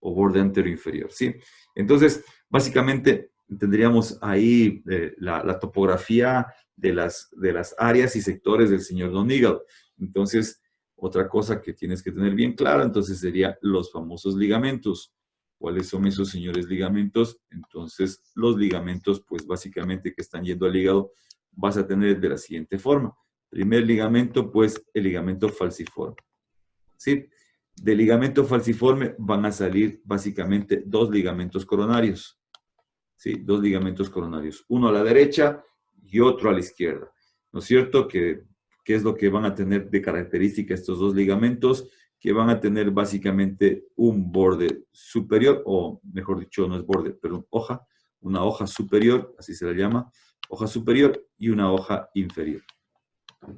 o borde anterior inferior, ¿sí? Entonces, básicamente tendríamos ahí la topografía de las áreas y sectores del señor Don Hígado. Entonces, otra cosa que tienes que tener bien clara, entonces, sería los famosos ligamentos. ¿Cuáles son esos señores ligamentos? Entonces, los ligamentos, pues básicamente que están yendo al hígado, vas a tener de la siguiente forma. Primer ligamento, pues el ligamento falciforme. ¿Sí? Del ligamento falciforme van a salir básicamente dos ligamentos coronarios. ¿Sí? Dos ligamentos coronarios. Uno a la derecha y otro a la izquierda. ¿No es cierto? ¿Qué es lo que van a tener de característica estos dos ligamentos? Que van a tener básicamente un borde superior, o mejor dicho, no es borde, pero una hoja superior, así se la llama, hoja superior y una hoja inferior.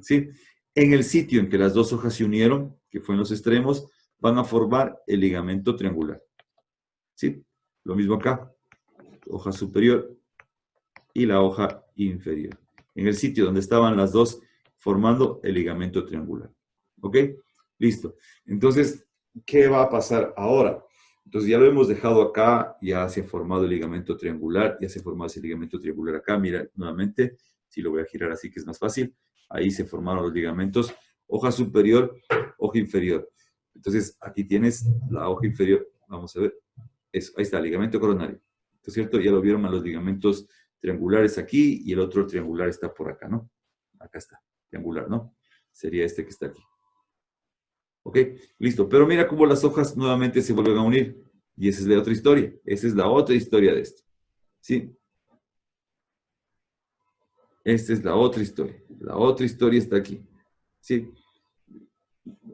¿Sí? En el sitio en que las dos hojas se unieron, que fue en los extremos, van a formar el ligamento triangular. ¿Sí? Lo mismo acá, hoja superior y la hoja inferior. En el sitio donde estaban las dos formando el ligamento triangular. ¿Ok? Listo. Entonces, ¿qué va a pasar ahora? Entonces ya lo hemos dejado acá, ya se ha formado el ligamento triangular, ya se ha formado ese ligamento triangular acá. Mira, nuevamente, si lo voy a girar así que es más fácil, ahí se formaron los ligamentos, hoja superior, hoja inferior. Entonces aquí tienes la hoja inferior, vamos a ver, eso, ahí está, ligamento coronario. ¿No es cierto? Ya lo vieron a los ligamentos triangulares aquí y el otro triangular está por acá, ¿no? Acá está, triangular, ¿no? Sería este que está aquí. ¿Ok? Listo. Pero mira cómo las hojas nuevamente se vuelven a unir. Y esa es la otra historia. Esa es la otra historia de esto. ¿Sí? Esta es la otra historia. La otra historia está aquí. ¿Sí?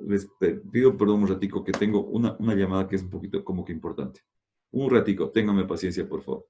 Les pido perdón un ratico que tengo una llamada que es un poquito como que importante. Un ratico, ténganme paciencia, por favor.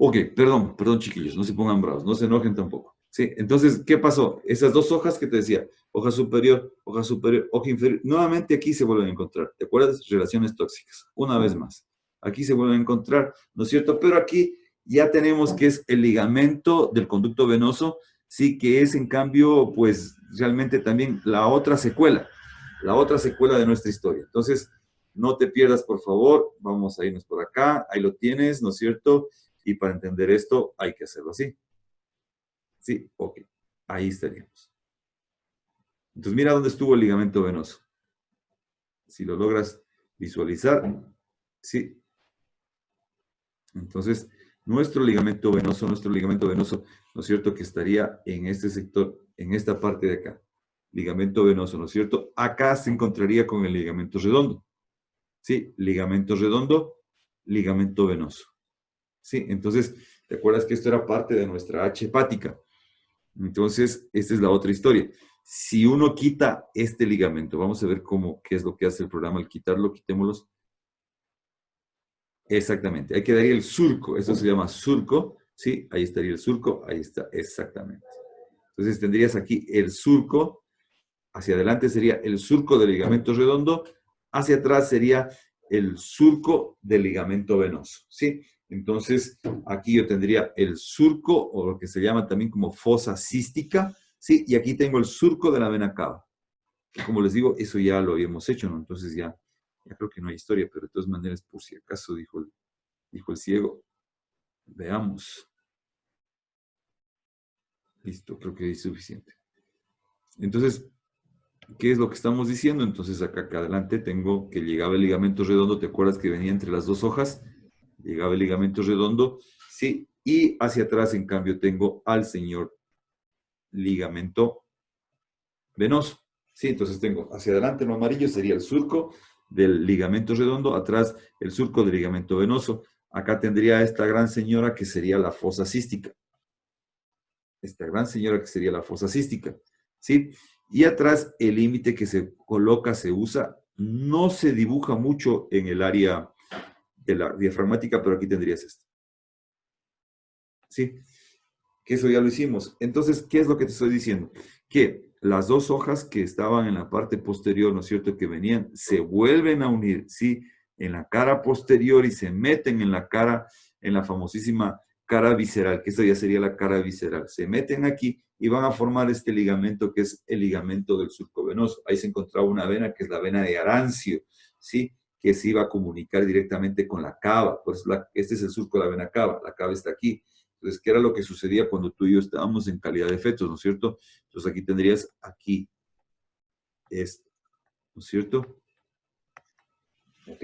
Ok, perdón, chiquillos, no se pongan bravos, no se enojen tampoco. Sí, entonces, ¿qué pasó? Esas dos hojas que te decía, hoja superior, hoja inferior, nuevamente aquí se vuelven a encontrar. ¿Te acuerdas? Relaciones tóxicas. Una vez más. Aquí se vuelven a encontrar, ¿no es cierto? Pero aquí ya tenemos que es el ligamento del conducto venoso, sí, que es en cambio, pues realmente también la otra secuela de nuestra historia. Entonces, no te pierdas, por favor. Vamos a irnos por acá. Ahí lo tienes, ¿no es cierto? Y para entender esto hay que hacerlo así. Sí, ok. Ahí estaríamos. Entonces, mira dónde estuvo el ligamento venoso. Si lo logras visualizar, sí. Entonces, nuestro ligamento venoso, ¿no es cierto? Que estaría en este sector, en esta parte de acá. Ligamento venoso, ¿no es cierto? Acá se encontraría con el ligamento redondo. Sí, ligamento redondo, ligamento venoso. Sí, entonces, ¿te acuerdas que esto era parte de nuestra H hepática? Entonces, esta es la otra historia. Si uno quita este ligamento, vamos a ver qué es lo que hace el programa al quitarlo, quitémoslos. Exactamente, ahí quedaría el surco, esto se llama surco, ¿sí? Ahí estaría el surco, ahí está, exactamente. Entonces tendrías aquí el surco, hacia adelante sería el surco del ligamento redondo, hacia atrás sería el surco del ligamento venoso, ¿sí? Entonces, aquí yo tendría el surco, o lo que se llama también como fosa cística, ¿sí? Y aquí tengo el surco de la vena cava. Como les digo, eso ya lo habíamos hecho, ¿no? Entonces ya creo que no hay historia, pero de todas maneras, por si acaso, dijo el ciego, veamos. Listo, creo que es suficiente. Entonces, ¿qué es lo que estamos diciendo? Entonces, acá adelante tengo que llegaba el ligamento redondo, ¿te acuerdas que venía entre las dos hojas? Llegaba el ligamento redondo, sí, y hacia atrás, en cambio, tengo al señor ligamento venoso. Sí, entonces tengo hacia adelante lo amarillo sería el surco del ligamento redondo, atrás el surco del ligamento venoso. Acá tendría esta gran señora que sería la fosa cística. Esta gran señora que sería la fosa cística. ¿Sí? Y atrás el límite que se coloca, se usa, no se dibuja mucho en el área de la diafragmática, pero aquí tendrías esto. ¿Sí? Que eso ya lo hicimos. Entonces, ¿qué es lo que te estoy diciendo? Que las dos hojas que estaban en la parte posterior, ¿no es cierto?, que venían, se vuelven a unir, ¿sí? En la cara posterior y se meten en la cara, en la famosísima cara visceral, que esa ya sería la cara visceral. Se meten aquí y van a formar este ligamento que es el ligamento del surco venoso. Ahí se encontraba una vena que es la vena de Arancio, ¿sí? Que se iba a comunicar directamente con la cava. Pues este es el surco de la vena cava. La cava está aquí. Entonces, ¿qué era lo que sucedía cuando tú y yo estábamos en calidad de fetos, ¿no es cierto? Entonces, aquí tendrías aquí esto, ¿no es cierto? Ok,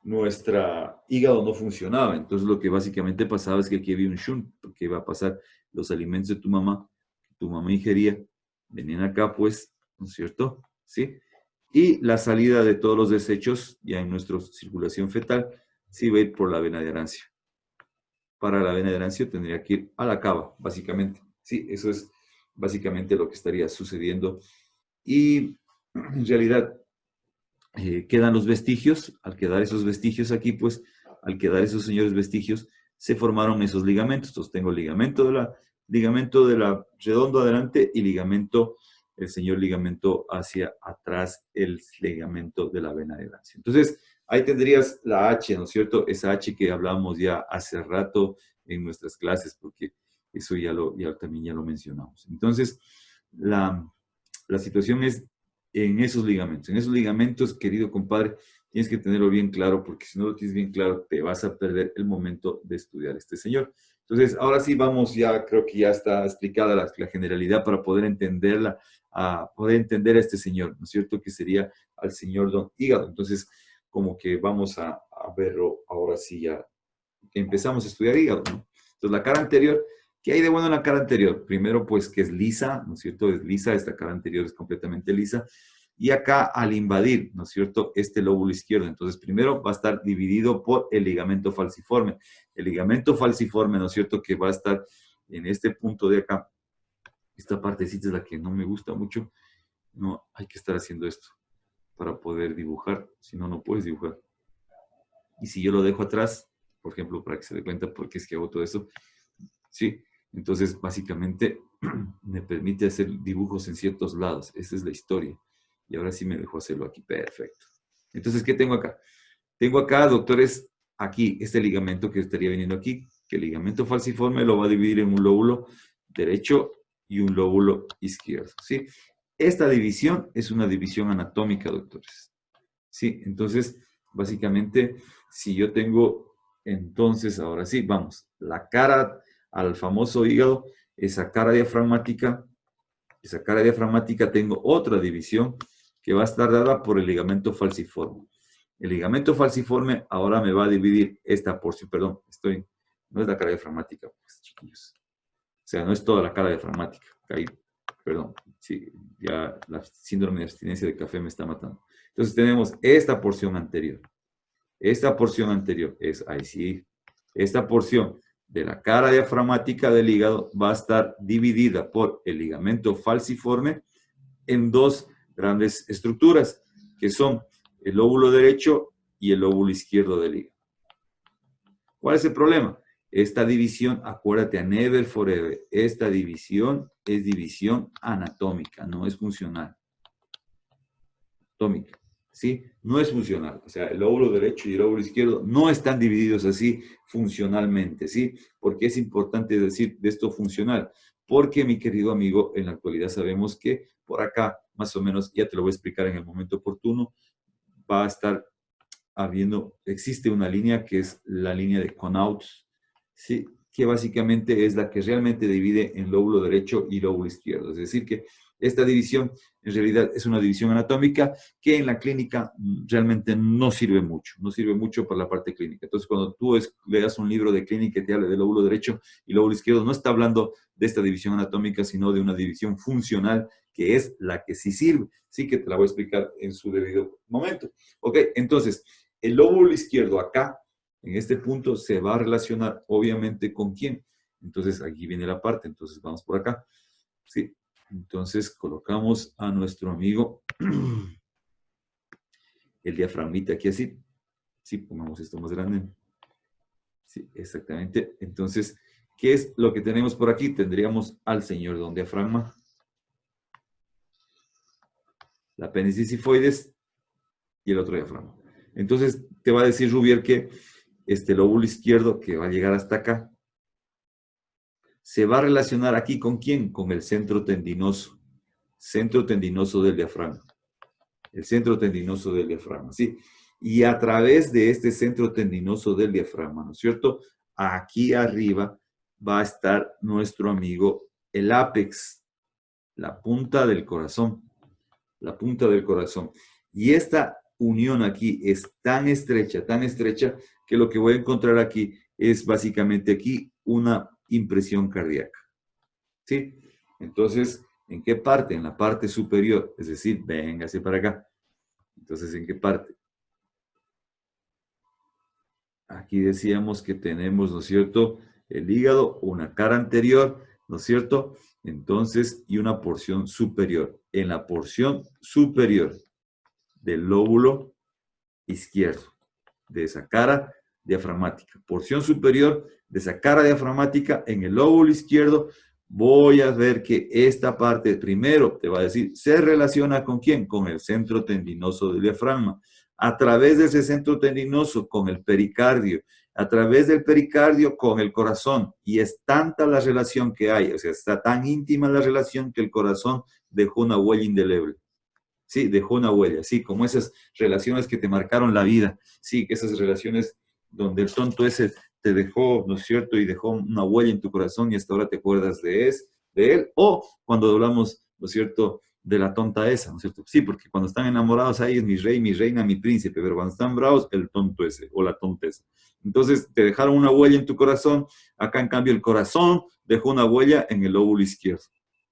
nuestra hígado no funcionaba, entonces lo que básicamente pasaba es que aquí había un shunt, porque iba a pasar los alimentos de tu mamá ingería, venían acá, pues, ¿no es cierto? ¿Sí? Y la salida de todos los desechos, ya en nuestra circulación fetal, sí va a ir por la vena de Arancio. Para la vena de Arancio tendría que ir a la cava, básicamente. Sí, eso es básicamente lo que estaría sucediendo. Y en realidad quedan los vestigios. Al quedar esos vestigios aquí, pues, al quedar esos señores vestigios, se formaron esos ligamentos. Entonces tengo ligamento de la redondo adelante y el señor ligamento hacia atrás, el ligamento de la vena de Arancio. Entonces, ahí tendrías la H, ¿no es cierto? Esa H que hablábamos ya hace rato en nuestras clases, porque eso también ya lo mencionamos. Entonces, la situación es en esos ligamentos. En esos ligamentos, querido compadre, tienes que tenerlo bien claro, porque si no lo tienes bien claro, te vas a perder el momento de estudiar este señor. Entonces, ahora sí vamos, ya creo que ya está explicada la generalidad para poder entenderla, a poder entender a este señor, ¿no es cierto? Que sería al señor Don Hígado. Entonces, como que vamos a verlo ahora sí ya, que empezamos a estudiar hígado, ¿no? Entonces, la cara anterior, ¿qué hay de bueno en la cara anterior? Primero, pues que es lisa, ¿no es cierto? Es lisa, esta cara anterior es completamente lisa. Y acá, al invadir, ¿no es cierto?, este lóbulo izquierdo. Entonces, primero va a estar dividido por el ligamento falciforme. El ligamento falciforme, ¿no es cierto?, que va a estar en este punto de acá. Esta partecita es la que no me gusta mucho. No, hay que estar haciendo esto para poder dibujar. Si no, no puedes dibujar. Y si yo lo dejo atrás, por ejemplo, para que se dé cuenta por qué es que hago todo eso, ¿sí? Entonces, básicamente, me permite hacer dibujos en ciertos lados. Esa es la historia. Y ahora sí me dejó hacerlo aquí. Perfecto. Entonces, ¿qué tengo acá? Tengo acá, doctores, aquí, este ligamento que estaría viniendo aquí, que el ligamento falciforme lo va a dividir en un lóbulo derecho y un lóbulo izquierdo, ¿sí? Esta división es una división anatómica, doctores. Sí, entonces, básicamente, si yo tengo, entonces, ahora sí, vamos, la cara al famoso hígado, esa cara diafragmática tengo otra división que va a estar dada por el ligamento falciforme. El ligamento falciforme ahora me va a dividir esta porción, perdón, no es la cara diafragmática, pues, chiquillos. O sea, no es toda la cara diafragmática. Ahí, perdón, sí, ya la síndrome de abstinencia de café me está matando. Entonces tenemos esta porción anterior. Esta porción anterior es, ahí sí, esta porción de la cara diafragmática del hígado va a estar dividida por el ligamento falciforme en dos grandes estructuras, que son el lóbulo derecho y el lóbulo izquierdo del hígado. ¿Cuál es el problema? Esta división, acuérdate, a never forever, esta división es división anatómica, no es funcional. Anatómica, ¿sí? No es funcional. O sea, el lóbulo derecho y el lóbulo izquierdo no están divididos así funcionalmente, ¿sí? Porque es importante decir de esto funcional. Porque, mi querido amigo, en la actualidad sabemos que por acá, más o menos, ya te lo voy a explicar en el momento oportuno, va a estar existe una línea que es la línea de Connaught, ¿sí? Que básicamente es la que realmente divide en lóbulo derecho y lóbulo izquierdo. Es decir, que esta división en realidad es una división anatómica que en la clínica realmente no sirve mucho para la parte clínica. Entonces, cuando tú leas un libro de clínica que te hable de lóbulo derecho y lóbulo izquierdo, no está hablando de esta división anatómica, sino de una división funcional que es la que sí sirve. Sí que te la voy a explicar en su debido momento. Ok, entonces, el lóbulo izquierdo acá, en este punto, se va a relacionar obviamente con quién. Entonces, aquí viene la parte. Entonces, vamos por acá. Sí. Entonces, colocamos a nuestro amigo el diafragmita aquí así. Sí, pongamos esto más grande. Sí, exactamente. Entonces, ¿qué es lo que tenemos por aquí? Tendríamos al señor don diafragma, la apéndice sifoides y el otro diafragma. Entonces, te va a decir Rubier que este lóbulo izquierdo que va a llegar hasta acá, se va a relacionar aquí con quién? Con el centro tendinoso del diafragma. El centro tendinoso del diafragma, ¿sí? Y a través de este centro tendinoso del diafragma, ¿no es cierto? Aquí arriba va a estar nuestro amigo el ápex, la punta del corazón, la punta del corazón. Y esta unión aquí es tan estrecha, que lo que voy a encontrar aquí es básicamente aquí una impresión cardíaca. ¿Sí? Entonces, ¿en qué parte? En la parte superior, es decir, véngase para acá. Entonces, ¿en qué parte? Aquí decíamos que tenemos, ¿no es cierto?, el hígado, una cara anterior, ¿no es cierto? Entonces, y una porción superior. En la porción superior del lóbulo izquierdo, de esa cara diafragmática. Porción superior de esa cara diafragmática en el lóbulo izquierdo, voy a ver que esta parte, primero, te va a decir, se relaciona con quién? Con el centro tendinoso del diafragma. A través de ese centro tendinoso, con el pericardio. A través del pericardio, con el corazón. Y es tanta la relación que hay, o sea, está tan íntima la relación que el corazón dejó una huella indeleble. Sí, dejó una huella, sí, como esas relaciones que te marcaron la vida, sí, esas relaciones donde el tonto ese te dejó, ¿no es cierto? Y dejó una huella en tu corazón y hasta ahora te acuerdas de él, o cuando hablamos, ¿no es cierto?, de la tonta esa, ¿no es cierto? Sí, porque cuando están enamorados ahí es mi rey, mi reina, mi príncipe, pero cuando están bravos, el tonto ese o la tonta esa. Entonces, te dejaron una huella en tu corazón, acá en cambio el corazón dejó una huella en el lóbulo izquierdo,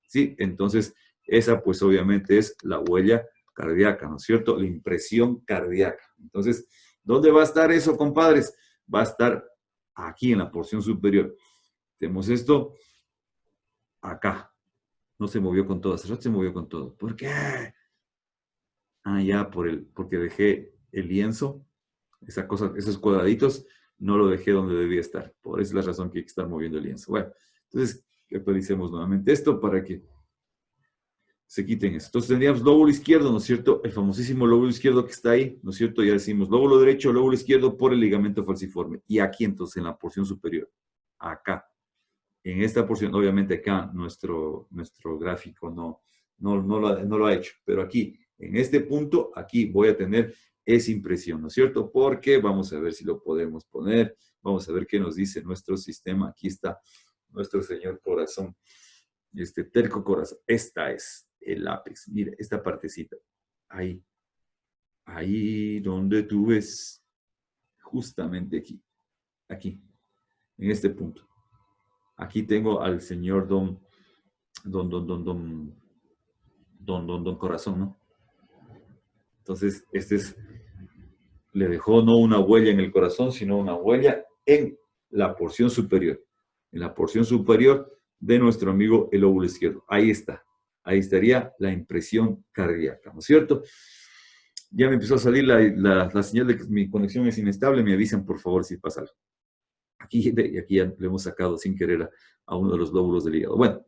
¿sí? Entonces, esa pues obviamente es la huella cardíaca, ¿no es cierto? La impresión cardíaca. Entonces, ¿dónde va a estar eso, compadres? Va a estar aquí en la porción superior. Tenemos esto acá. No se movió con todo, hace rato se movió con todo. ¿Por qué? Ah, ya, porque dejé el lienzo, esa cosa, esos cuadraditos, no lo dejé donde debía estar. Por esa es la razón que hay que estar moviendo el lienzo. Bueno, entonces, que actualicemos nuevamente esto para que se quiten eso. Entonces tendríamos lóbulo izquierdo, ¿no es cierto? El famosísimo lóbulo izquierdo que está ahí, ¿no es cierto? Ya decimos lóbulo derecho, lóbulo izquierdo por el ligamento falciforme. Y aquí entonces en la porción superior, acá, en esta porción, obviamente acá nuestro gráfico no lo ha hecho, pero aquí, en este punto, aquí voy a tener esa impresión, ¿no es cierto? Porque vamos a ver si lo podemos poner, vamos a ver qué nos dice nuestro sistema. Aquí está nuestro señor corazón, este terco corazón. Esta es el ápex. Mire, esta partecita. Ahí donde tú ves, justamente aquí, en este punto. Aquí tengo al señor don corazón, ¿no? Entonces, le dejó no una huella en el corazón, sino una huella en la porción superior. En la porción superior de nuestro amigo el lóbulo izquierdo. Ahí está. Ahí estaría la impresión cardíaca, ¿no es cierto? Ya me empezó a salir la señal de que mi conexión es inestable. Me avisan, por favor, si pasa algo. Aquí ya le hemos sacado sin querer a uno de los lóbulos del hígado. Bueno,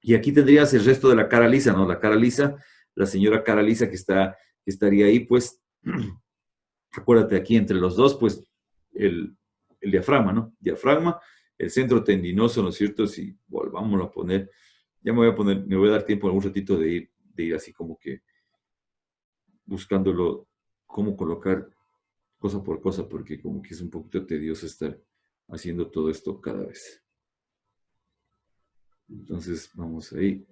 y aquí tendrías el resto de la cara lisa, ¿no? La cara lisa, la señora cara lisa que estaría ahí, pues, acuérdate aquí entre los dos, pues, el diafragma, ¿no? Diafragma, el centro tendinoso, ¿no es cierto? Si volvamos a poner, ya me voy a dar tiempo en algún ratito de ir así como que buscándolo, cómo colocar cosa por cosa, porque como que es un poquito tedioso estar haciendo todo esto cada vez. Entonces, vamos ahí,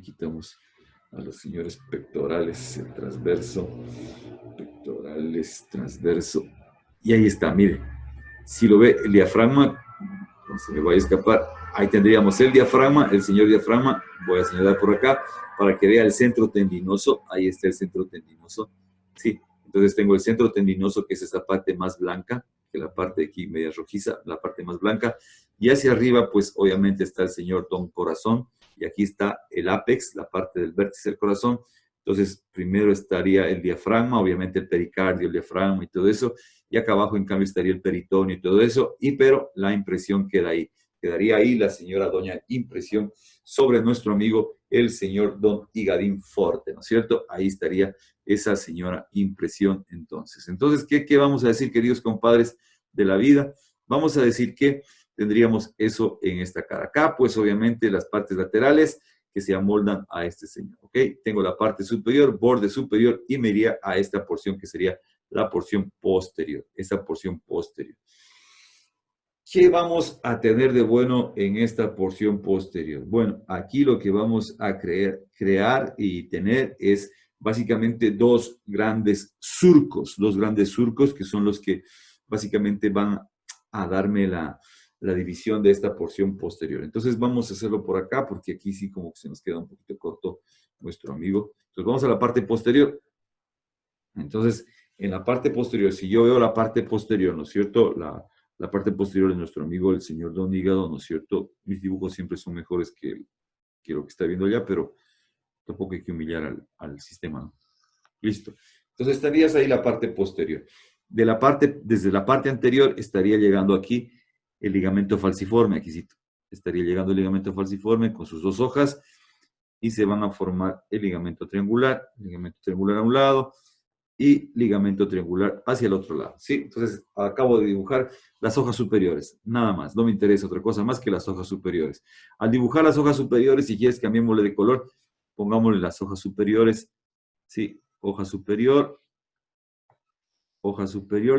quitamos a los señores pectorales, el transverso, pectorales, transverso, y ahí está, mire, si lo ve el diafragma, no se me vaya a escapar, ahí tendríamos el diafragma, el señor diafragma, voy a señalar por acá, para que vea el centro tendinoso, ahí está el centro tendinoso, sí, entonces tengo el centro tendinoso, que es esta parte más blanca, que la parte de aquí media rojiza, la parte más blanca, y hacia arriba, pues obviamente está el señor don corazón, y aquí está el ápex, la parte del vértice del corazón. Entonces, primero estaría el diafragma, obviamente el pericardio, el diafragma y todo eso, y acá abajo, en cambio, estaría el peritoneo y todo eso, pero la impresión queda ahí. Quedaría ahí la señora doña impresión sobre nuestro amigo, el señor don Higadín Forte, ¿no es cierto? Ahí estaría esa señora impresión entonces. Entonces, ¿qué vamos a decir, queridos compadres de la vida? Vamos a decir que tendríamos eso en esta cara. Acá, pues obviamente las partes laterales que se amoldan a este señor, ¿ok? Tengo la parte superior, borde superior, y me iría a esta porción que sería la porción posterior, esa porción posterior. ¿Qué vamos a tener de bueno en esta porción posterior? Bueno, aquí lo que vamos a crear y tener es básicamente dos grandes surcos que son los que básicamente van a darme la división de esta porción posterior. Entonces vamos a hacerlo por acá porque aquí sí como que se nos queda un poquito corto nuestro amigo. Entonces vamos a la parte posterior. Entonces, en la parte posterior, si yo veo la parte posterior, ¿no es cierto? La parte posterior de nuestro amigo, el señor Don Hígado, ¿no es cierto? Mis dibujos siempre son mejores que lo que está viendo allá, pero tampoco hay que humillar al sistema, ¿no? Listo. Entonces, estarías ahí la parte posterior. Desde la parte anterior estaría llegando aquí el ligamento falciforme, aquícito. Estaría llegando el ligamento falciforme con sus dos hojas y se van a formar el ligamento triangular a un lado, y ligamento triangular hacia el otro lado, ¿sí? Entonces, acabo de dibujar las hojas superiores, nada más, no me interesa otra cosa más que las hojas superiores. Al dibujar las hojas superiores, si quieres cambiémosle de color, pongámosle las hojas superiores, ¿sí? Hoja superior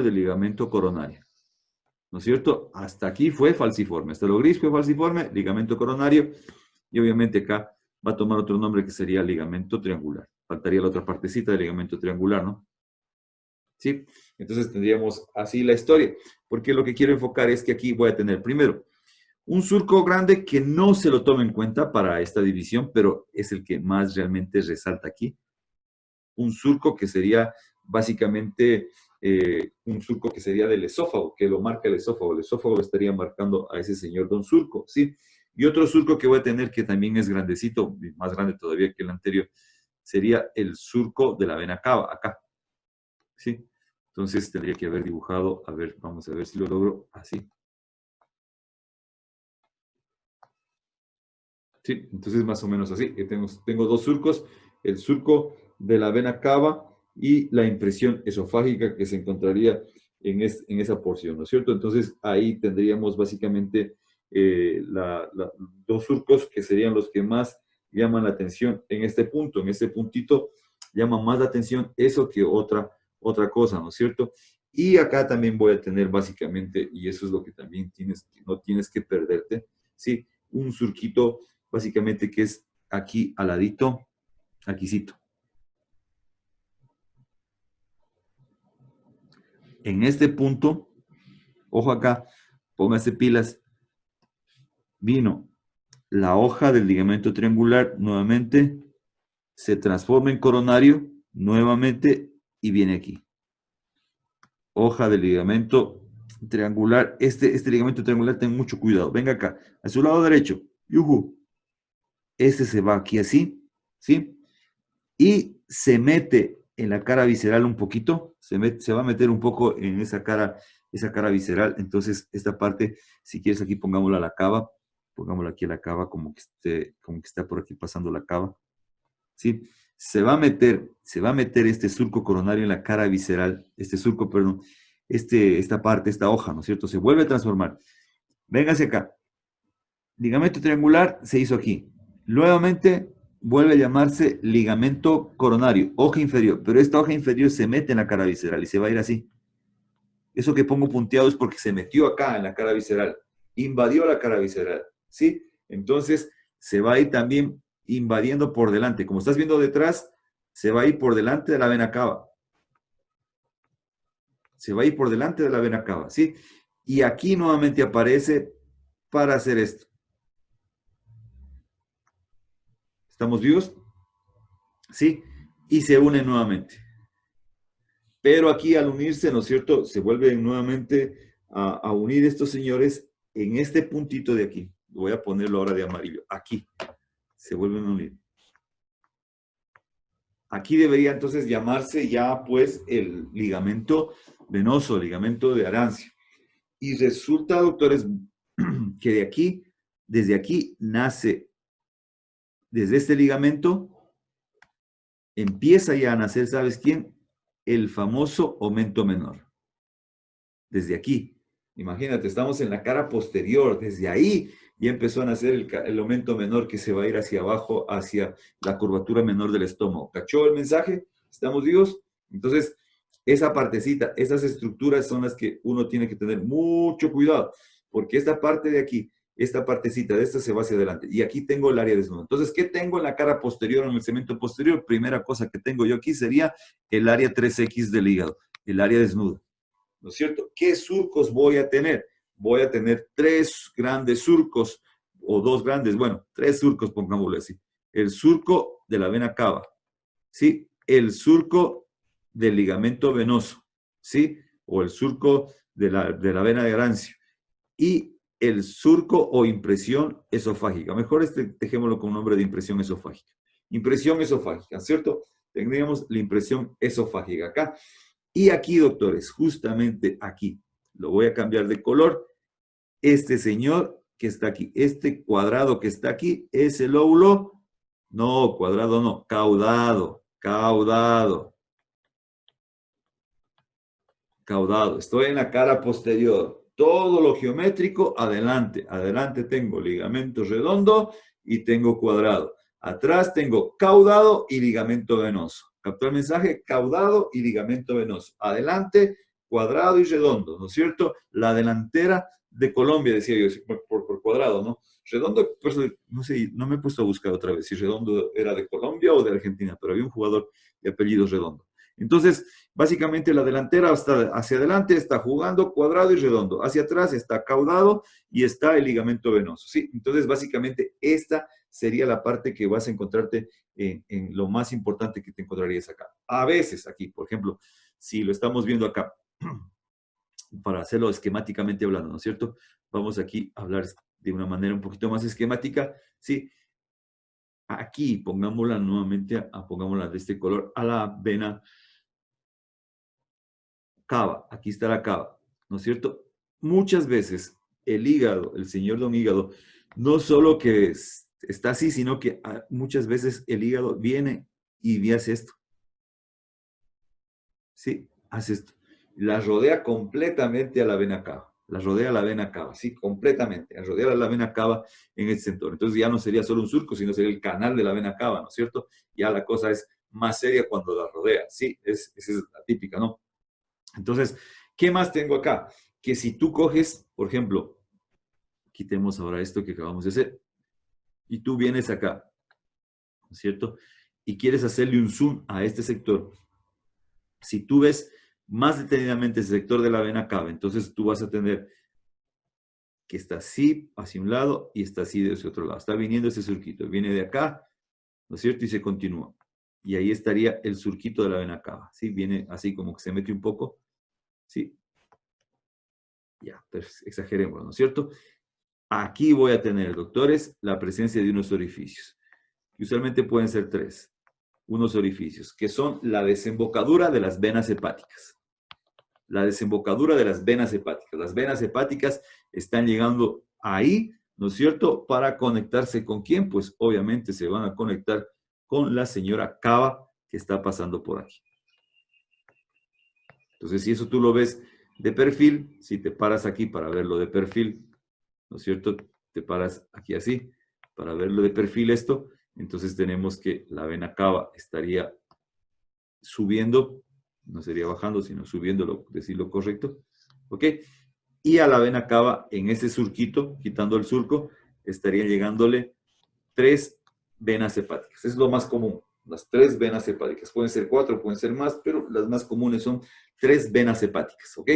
del ligamento coronario, ¿no es cierto? Hasta aquí fue falciforme, hasta lo gris fue falciforme, ligamento coronario, y obviamente acá va a tomar otro nombre que sería ligamento triangular. Faltaría la otra partecita del ligamento triangular, ¿no? ¿Sí? Entonces tendríamos así la historia, porque lo que quiero enfocar es que aquí voy a tener primero un surco grande que no se lo toma en cuenta para esta división, pero es el que más realmente resalta aquí. Un surco que sería básicamente un surco que sería del esófago, que lo marca el esófago. El esófago lo estaría marcando a ese señor don surco, ¿sí? Y otro surco que voy a tener que también es grandecito, más grande todavía que el anterior, sería el surco de la vena cava, acá, ¿sí? Entonces tendría que haber dibujado, a ver, vamos a ver si lo logro así. Sí, entonces más o menos así. Que tengo dos surcos, el surco de la vena cava y la impresión esofágica que se encontraría en esa porción, ¿no es cierto? Entonces ahí tendríamos básicamente dos surcos que serían los que más llaman la atención en este punto, en este puntito llama más la atención eso que otra cosa, ¿no es cierto? Y acá también voy a tener básicamente, y eso es lo que también no tienes que perderte, ¿sí? Un surquito básicamente que es aquí al ladito, aquícito. En este punto, ojo acá, póngase pilas, vino la hoja del ligamento triangular nuevamente, se transforma en coronario nuevamente y viene aquí. Hoja del ligamento triangular. Este ligamento triangular, ten mucho cuidado. Venga acá, a su lado derecho. Yuhu. Este se va aquí así, ¿sí? Y se mete en la cara visceral un poquito, se va a meter un poco en esa cara visceral. Entonces, esta parte, si quieres aquí, pongámosla a la cava, pongámosla aquí a la cava, como que está por aquí pasando la cava, ¿sí? Se va a meter este surco coronario en la cara visceral, este surco, perdón, esta parte, esta hoja, ¿no es cierto? Se vuelve a transformar. Véngase acá. Ligamento triangular se hizo aquí. Nuevamente vuelve a llamarse ligamento coronario, hoja inferior, pero esta hoja inferior se mete en la cara visceral y se va a ir así. Eso que pongo punteado es porque se metió acá en la cara visceral, invadió la cara visceral, ¿sí? Entonces se va a ir también invadiendo por delante. Como estás viendo detrás, se va a ir por delante de la vena cava. Se va a ir por delante de la vena cava, ¿sí? Y aquí nuevamente aparece para hacer esto. ¿Estamos vivos? ¿Sí? Y se unen nuevamente. Pero aquí al unirse, ¿no es cierto? Se vuelven nuevamente a unir estos señores en este puntito de aquí. Voy a ponerlo ahora de amarillo. Aquí se vuelven a unir. Aquí debería entonces llamarse ya pues el ligamento venoso, ligamento de Arancio. Y resulta, doctores, que desde aquí nace, desde este ligamento, empieza ya a nacer, ¿sabes quién? El famoso aumento menor. Desde aquí. Imagínate, estamos en la cara posterior, desde ahí ya empezó a nacer el aumento menor que se va a ir hacia abajo, hacia la curvatura menor del estómago. ¿Cachó el mensaje? ¿Estamos vivos? Entonces, esa partecita, esas estructuras son las que uno tiene que tener mucho cuidado, porque esta parte de aquí, esta partecita de esta se va hacia adelante. Y aquí tengo el área desnuda. Entonces, ¿qué tengo en la cara posterior, en el segmento posterior? Primera cosa que tengo yo aquí sería el área 3X del hígado, el área desnuda. ¿No es cierto? ¿Qué surcos voy a tener? Voy a tener tres grandes surcos, o dos grandes, bueno, tres surcos, pongámoslo así. El surco de la vena cava, ¿sí? El surco del ligamento venoso, ¿sí? O el surco de la vena de Grancio. Y el surco o impresión esofágica. Mejor dejémoslo con nombre de impresión esofágica. Impresión esofágica, ¿cierto? Tendríamos la impresión esofágica acá. Y aquí, doctores, justamente aquí, lo voy a cambiar de color. Este señor que está aquí, este cuadrado que está aquí, es el óvulo. No, cuadrado no, caudado, caudado, caudado. Estoy en la cara posterior. Todo lo geométrico, adelante. Adelante tengo ligamento redondo y tengo cuadrado. Atrás tengo caudado y ligamento venoso. ¿Captó el mensaje? Caudado y ligamento venoso. Adelante, cuadrado y redondo, ¿no es cierto? La delantera de Colombia, decía yo, por cuadrado, ¿no? Redondo, pues, no sé, no me he puesto a buscar otra vez si Redondo era de Colombia o de Argentina, pero había un jugador de apellido Redondo. Entonces, básicamente la delantera está hacia adelante, está jugando cuadrado y redondo. Hacia atrás está caudado y está el ligamento venoso. ¿Sí? Entonces, básicamente esta sería la parte que vas a encontrarte en lo más importante que te encontrarías acá. A veces aquí, por ejemplo, si lo estamos viendo acá, para hacerlo esquemáticamente hablando, ¿no es cierto? Vamos aquí a hablar de una manera un poquito más esquemática, ¿sí? Aquí, pongámosla nuevamente, pongámosla de este color, a la vena cava, aquí está la cava, ¿no es cierto? Muchas veces el hígado, el señor don hígado, no solo que está así, sino que muchas veces el hígado viene y hace esto. Sí, hace esto. La rodea completamente a la vena cava. La rodea la vena cava, sí, completamente. Al rodear a la vena cava en este sector. Entonces ya no sería solo un surco, sino sería el canal de la vena cava, ¿no es cierto? Ya la cosa es más seria cuando la rodea. Sí, esa es la típica, ¿no? Entonces, ¿qué más tengo acá? Que si tú coges, por ejemplo, quitemos ahora esto que acabamos de hacer, y tú vienes acá, ¿no es cierto? Y quieres hacerle un zoom a este sector. Si tú ves más detenidamente el sector de la vena cava, entonces tú vas a tener que está así hacia un lado y está así de ese otro lado. Está viniendo ese surquito, viene de acá, ¿no es cierto? Y se continúa. Y ahí estaría el surquito de la vena cava, ¿sí? Viene así como que se mete un poco, ¿sí? Ya, pues exageremos, ¿no es cierto? Aquí voy a tener, doctores, la presencia de unos orificios. Y usualmente pueden ser tres. Unos orificios, que son la desembocadura de las venas hepáticas. La desembocadura de las venas hepáticas. Las venas hepáticas están llegando ahí, ¿no es cierto? Para conectarse con quién, pues obviamente se van a conectar con la señora cava que está pasando por aquí. Entonces, si eso tú lo ves de perfil, si te paras aquí para verlo de perfil, ¿no es cierto? Te paras aquí así para verlo de perfil esto, entonces tenemos que la vena cava estaría subiendo, no sería bajando, sino subiendo, decirlo correcto, ¿ok? Y a la vena cava, en ese surquito, quitando el surco, estarían llegándole 3 venas hepáticas. Es lo más común, las 3 venas hepáticas. Pueden ser 4, pueden ser más, pero las más comunes son 3 venas hepáticas, ¿ok?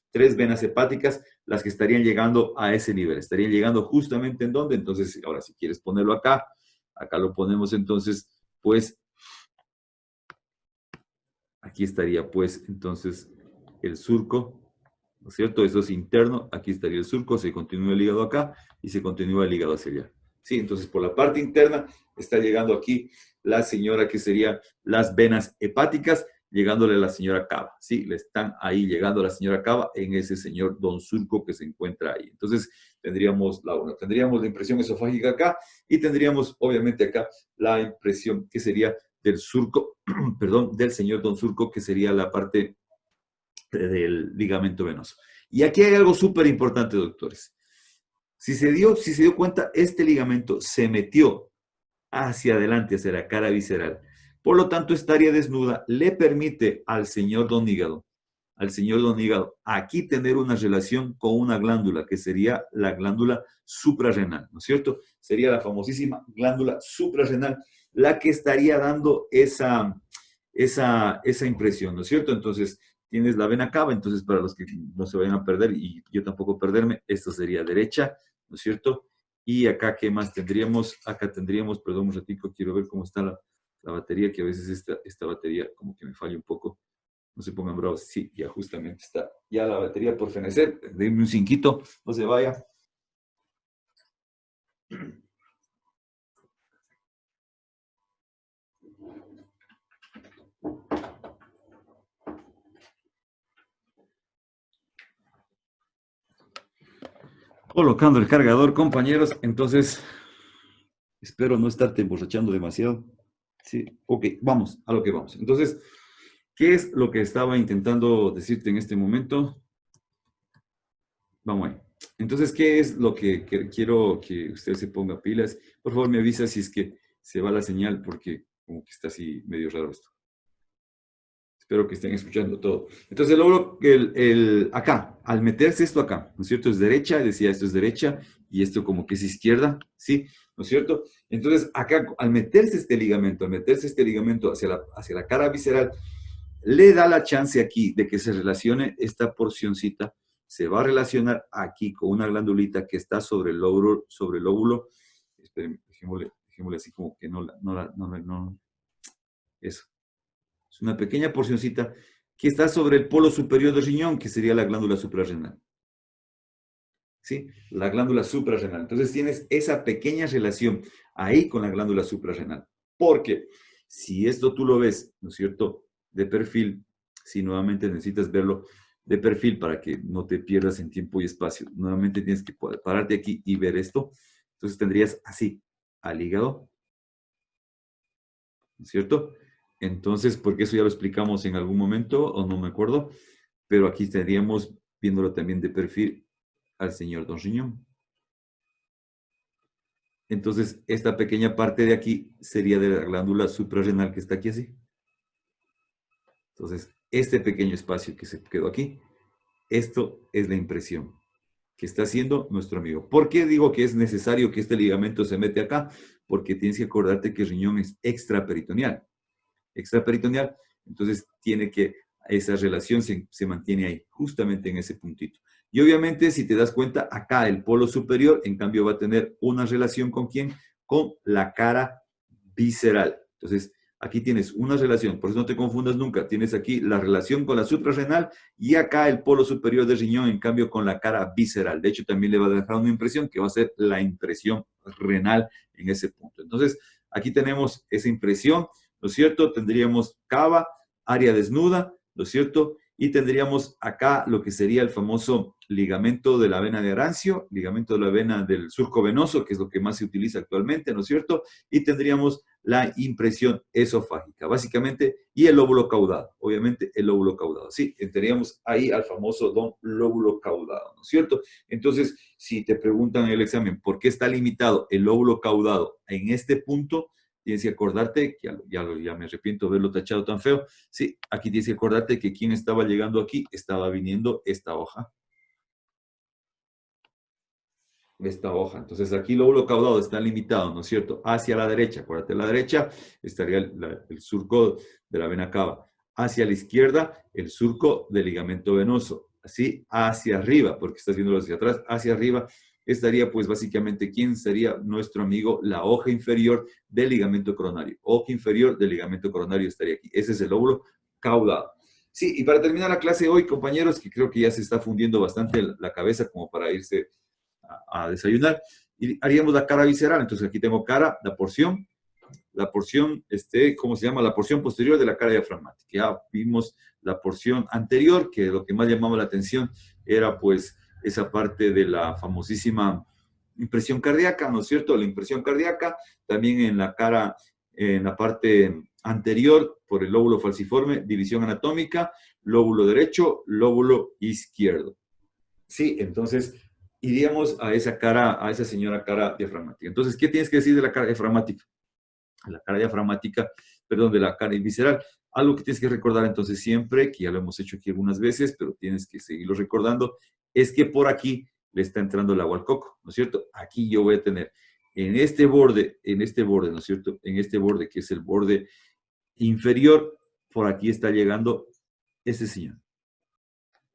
3 venas hepáticas, las que estarían llegando a ese nivel. Estarían llegando justamente en dónde. Entonces, ahora si quieres ponerlo acá, acá lo ponemos entonces, pues, aquí estaría pues entonces el surco, ¿no es cierto? Eso es interno, aquí estaría el surco, se continúa el hígado acá y se continúa el hígado hacia allá. Sí, entonces por la parte interna está llegando aquí la señora que serían las venas hepáticas, llegándole a la señora cava. Sí, le están ahí llegando a la señora cava en ese señor don surco que se encuentra ahí. Entonces tendríamos tendríamos la impresión esofágica acá y tendríamos obviamente acá la impresión que sería del surco, perdón, del señor don surco, que sería la parte del ligamento venoso. Y aquí hay algo súper importante, doctores. Si se dio cuenta, este ligamento se metió hacia adelante, hacia la cara visceral. Por lo tanto, esta área desnuda le permite al señor don hígado, aquí tener una relación con una glándula, que sería la glándula suprarrenal, ¿no es cierto? Sería la famosísima glándula suprarrenal, la que estaría dando esa impresión, ¿no es cierto? Entonces, tienes la vena cava, entonces para los que no se vayan a perder, y yo tampoco perderme, esto sería derecha, ¿no es cierto? Y acá, ¿qué más tendríamos? Acá tendríamos, perdón un ratico, quiero ver cómo está la batería, que a veces esta batería como que me falla un poco. No se pongan bravos. Sí, ya justamente está ya la batería por fenecer. Denme un cinquito, no se vaya. Colocando el cargador, compañeros. Entonces, espero no estarte emborrachando demasiado. Sí, ok, vamos a lo que vamos. Entonces, ¿qué es lo que estaba intentando decirte en este momento? Vamos ahí. Entonces, ¿qué es lo que quiero que usted se ponga pilas? Por favor, me avisa si es que se va la señal, porque como que está así medio raro esto. Espero que estén escuchando todo. Entonces, logro que acá, al meterse esto acá, ¿no es cierto? Es derecha, decía esto es derecha, y esto como que es izquierda, ¿sí? ¿No es cierto? Entonces, acá, al meterse este ligamento, hacia la cara visceral, le da la chance aquí de que se relacione esta porcioncita, se va a relacionar aquí con una glandulita que está sobre el lóbulo. Esperen, dejémosle así como que no, eso. Es una pequeña porcioncita que está sobre el polo superior del riñón, que sería la glándula suprarrenal. ¿Sí? La glándula suprarrenal. Entonces tienes esa pequeña relación ahí con la glándula suprarrenal. Porque si esto tú lo ves, ¿no es cierto?, de perfil, si nuevamente necesitas verlo de perfil para que no te pierdas en tiempo y espacio, nuevamente tienes que pararte aquí y ver esto. Entonces tendrías así, al hígado, ¿no es cierto? Entonces, porque eso ya lo explicamos en algún momento, o no me acuerdo, pero aquí estaríamos viéndolo también de perfil al señor Don Riñón. Entonces, esta pequeña parte de aquí sería de la glándula suprarrenal que está aquí así. Entonces, este pequeño espacio que se quedó aquí, esto es la impresión que está haciendo nuestro amigo. ¿Por qué digo que es necesario que este ligamento se mete acá? Porque tienes que acordarte que el riñón es extraperitoneal. Extraperitoneal, entonces tiene que, esa relación se mantiene ahí, justamente en ese puntito. Y obviamente, si te das cuenta, acá el polo superior, en cambio, va a tener una relación ¿con quién? Con la cara visceral. Entonces, aquí tienes una relación, por eso no te confundas nunca. Tienes aquí la relación con la suprarrenal y acá el polo superior del riñón, en cambio, con la cara visceral. De hecho, también le va a dejar una impresión que va a ser la impresión renal en ese punto. Entonces, aquí tenemos esa impresión, ¿no es cierto? Tendríamos cava, área desnuda, ¿no es cierto? Y tendríamos acá lo que sería el famoso ligamento de la vena de Arancio, ligamento de la vena del surco venoso, que es lo que más se utiliza actualmente, ¿no es cierto? Y tendríamos la impresión esofágica, básicamente, y el lóbulo caudado, obviamente el lóbulo caudado, sí, tendríamos ahí al famoso don lóbulo caudado, ¿no es cierto? Entonces, si te preguntan en el examen, ¿por qué está limitado el lóbulo caudado en este punto? Tienes que acordarte, que ya me arrepiento de haberlo tachado tan feo, sí, aquí tienes que acordarte que quien estaba llegando aquí, estaba viniendo esta hoja. Esta hoja. Entonces aquí el lóbulo caudado está limitado, ¿no es cierto? Hacia la derecha, acuérdate, a la derecha estaría el surco de la vena cava. Hacia la izquierda, el surco del ligamento venoso. Así, hacia arriba, porque estás viéndolo hacia atrás, hacia arriba estaría pues básicamente, ¿quién sería nuestro amigo? La hoja inferior del ligamento coronario. Hoja inferior del ligamento coronario estaría aquí. Ese es el lóbulo caudado. Sí, y para terminar la clase hoy, compañeros, que creo que ya se está fundiendo bastante la cabeza como para irse a desayunar, y haríamos la cara visceral. Entonces aquí tengo cara, la porción, ¿cómo se llama? La porción posterior de la cara diafragmática. Ya vimos la porción anterior, que lo que más llamaba la atención era pues esa parte de la famosísima impresión cardíaca, ¿no es cierto? La impresión cardíaca, también en la cara, en la parte anterior, por el lóbulo falciforme, división anatómica, lóbulo derecho, lóbulo izquierdo. Sí, entonces iríamos a esa cara, a esa señora cara diafragmática. Entonces, ¿qué tienes que decir de la cara diafragmática? La cara diafragmática, perdón, de la cara visceral. Algo que tienes que recordar entonces siempre, que ya lo hemos hecho aquí algunas veces, pero tienes que seguirlo recordando, es que por aquí le está entrando el agua al coco, ¿no es cierto? Aquí yo voy a tener en este borde, ¿no es cierto? En este borde, que es el borde inferior, por aquí está llegando este señor,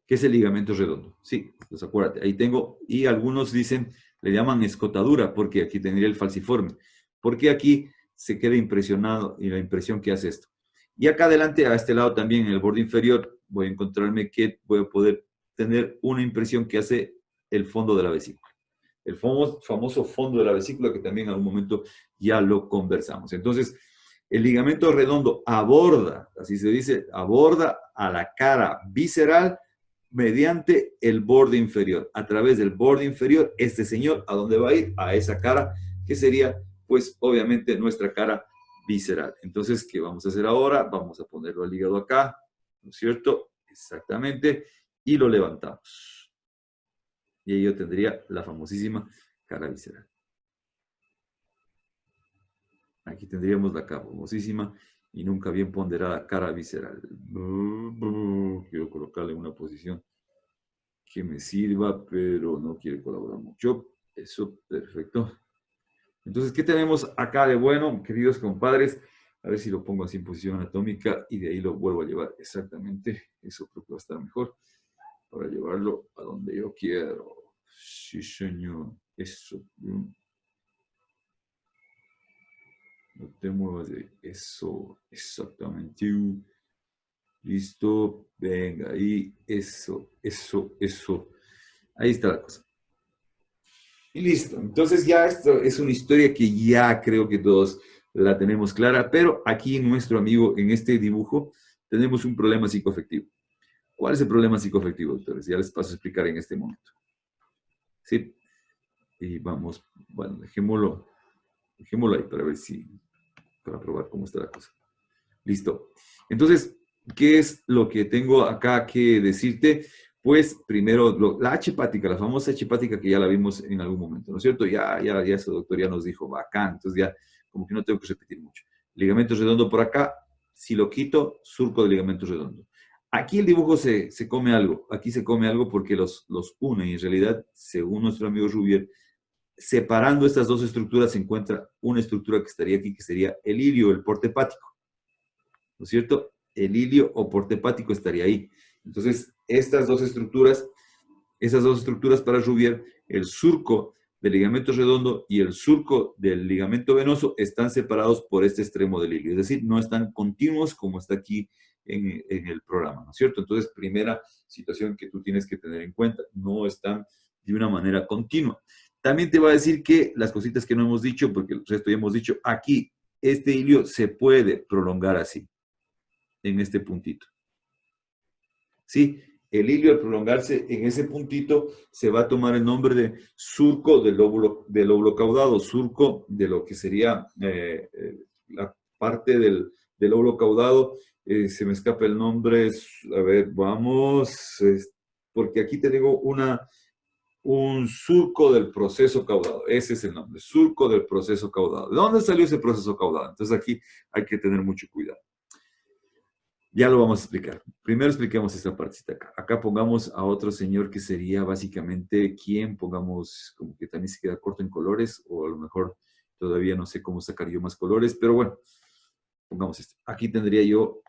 que es el ligamento redondo. Sí, pues acuérdate, ahí tengo, y algunos dicen, le llaman escotadura, porque aquí tendría el falciforme, porque aquí se queda impresionado y la impresión que hace esto. Y acá adelante, a este lado también, en el borde inferior, voy a encontrarme que voy a poder tener una impresión que hace el fondo de la vesícula. El famoso fondo de la vesícula, que también en algún momento ya lo conversamos. Entonces, el ligamento redondo aborda, así se dice, aborda a la cara visceral mediante el borde inferior. A través del borde inferior, este señor, ¿a dónde va a ir? A esa cara, que sería, pues, obviamente, nuestra cara visceral. Entonces, ¿qué vamos a hacer ahora? Vamos a ponerlo al hígado acá, ¿no es cierto? Exactamente. Y lo levantamos. Y ahí yo tendría la famosísima cara visceral. Aquí tendríamos la famosísima y nunca bien ponderada cara visceral. Quiero colocarle en una posición que me sirva, pero no quiere colaborar mucho. Eso, perfecto. Entonces, ¿qué tenemos acá de bueno, queridos compadres? A ver si lo pongo así en posición anatómica y de ahí lo vuelvo a llevar exactamente. Eso creo que va a estar mejor para llevarlo a donde yo quiero. Sí, señor. Eso. No te muevas de eso. Exactamente. Listo. Venga, ahí. Eso. Ahí está la cosa. Y listo. Entonces ya esto es una historia que ya creo que todos la tenemos clara, pero aquí nuestro amigo en este dibujo tenemos un problema psicoafectivo. ¿Cuál es el problema psicoafectivo, doctores? Ya les paso a explicar en este momento. ¿Sí? Y vamos, bueno, dejémoslo Dejémoslo ahí para ver si, para probar cómo está la cosa. Listo. Entonces, ¿qué es lo que tengo acá que decirte? Pues primero, la H hepática, la famosa H hepática que ya la vimos en algún momento, ¿no es cierto? Ya ese doctor ya nos dijo, bacán, entonces ya como que no tengo que repetir mucho. Ligamento redondo por acá, si lo quito, surco de ligamento redondo. Aquí el dibujo se come algo, aquí se come algo porque los une y en realidad, según nuestro amigo Rubier, separando estas dos estructuras se encuentra una estructura que estaría aquí, que sería el ilio, el porte hepático, ¿no es cierto? El ilio o porte hepático estaría ahí. Entonces, esas dos estructuras para Rubier, el surco del ligamento redondo y el surco del ligamento venoso están separados por este extremo del ilio, es decir, no están continuos como está aquí en el programa, ¿no es cierto? Entonces, primera situación que tú tienes que tener en cuenta, no están de una manera continua. También te va a decir que las cositas que no hemos dicho, porque el resto ya hemos dicho, aquí este ilio se puede prolongar así, en este puntito. ¿Sí? El ilio al prolongarse en ese puntito se va a tomar el nombre de surco del lóbulo caudado, surco de lo que sería la parte del lóbulo caudado. Se me escapa el nombre, a ver, vamos, porque aquí tengo un surco del proceso caudado, ese es el nombre, surco del proceso caudado. ¿De dónde salió ese proceso caudado? Entonces aquí hay que tener mucho cuidado. Ya lo vamos a explicar. Primero expliquemos esta partecita acá. Acá pongamos a otro señor que sería básicamente quien, pongamos como que también se queda corto en colores, o a lo mejor todavía no sé cómo sacar yo más colores, pero bueno, pongamos esto. Aquí tendría yo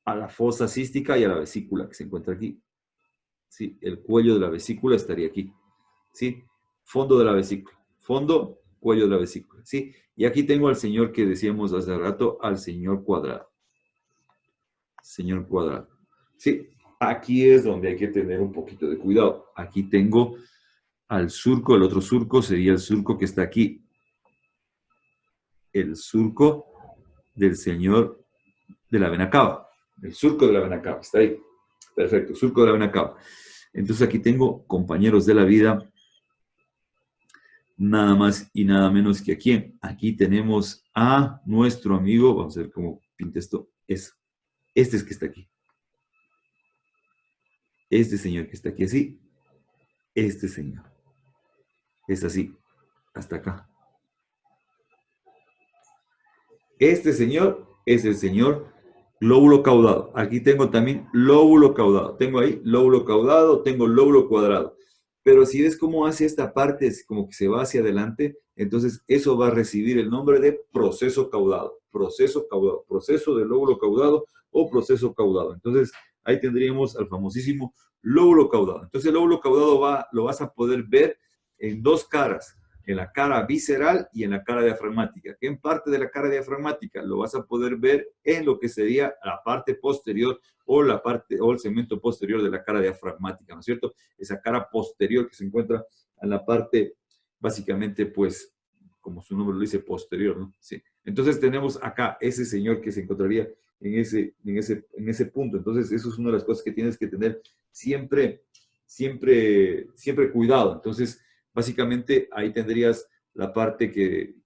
a la fosa cística y a la vesícula que se encuentra aquí. ¿Sí? El cuello de la vesícula estaría aquí. ¿Sí? Fondo de la vesícula. Fondo, cuello de la vesícula. ¿Sí? Y aquí tengo al señor que decíamos hace rato, al señor cuadrado. Señor cuadrado. Sí, aquí es donde hay que tener un poquito de cuidado. Aquí tengo al surco, el otro surco sería el surco que está aquí. El surco del señor de la vena cava. El surco de la vena cava, está ahí. Perfecto, surco de la vena cava. Entonces aquí tengo, compañeros de la vida, nada más y nada menos que aquí. Aquí tenemos a nuestro amigo, vamos a ver cómo pinta esto, es este es que está aquí. Este señor que está aquí así, este señor. Es así, hasta acá. Este señor es el señor lóbulo caudado. Aquí tengo también lóbulo caudado. Tengo ahí lóbulo caudado, tengo lóbulo cuadrado. Pero si ves cómo hace esta parte, es como que se va hacia adelante, entonces eso va a recibir el nombre de proceso caudado. Proceso caudado. Proceso del lóbulo caudado o proceso caudado. Entonces ahí tendríamos al famosísimo lóbulo caudado. Entonces el lóbulo caudado lo vas a poder ver en dos caras, en la cara visceral y en la cara diafragmática. ¿Qué en parte de la cara diafragmática? Lo vas a poder ver en lo que sería la parte posterior o la parte o el segmento posterior de la cara diafragmática, ¿no es cierto? Esa cara posterior que se encuentra en la parte, básicamente, pues, como su nombre lo dice, posterior, ¿no? Sí. Entonces tenemos acá ese señor que se encontraría en ese punto. Entonces, eso es una de las cosas que tienes que tener siempre, siempre cuidado. Entonces, básicamente ahí tendrías la parte que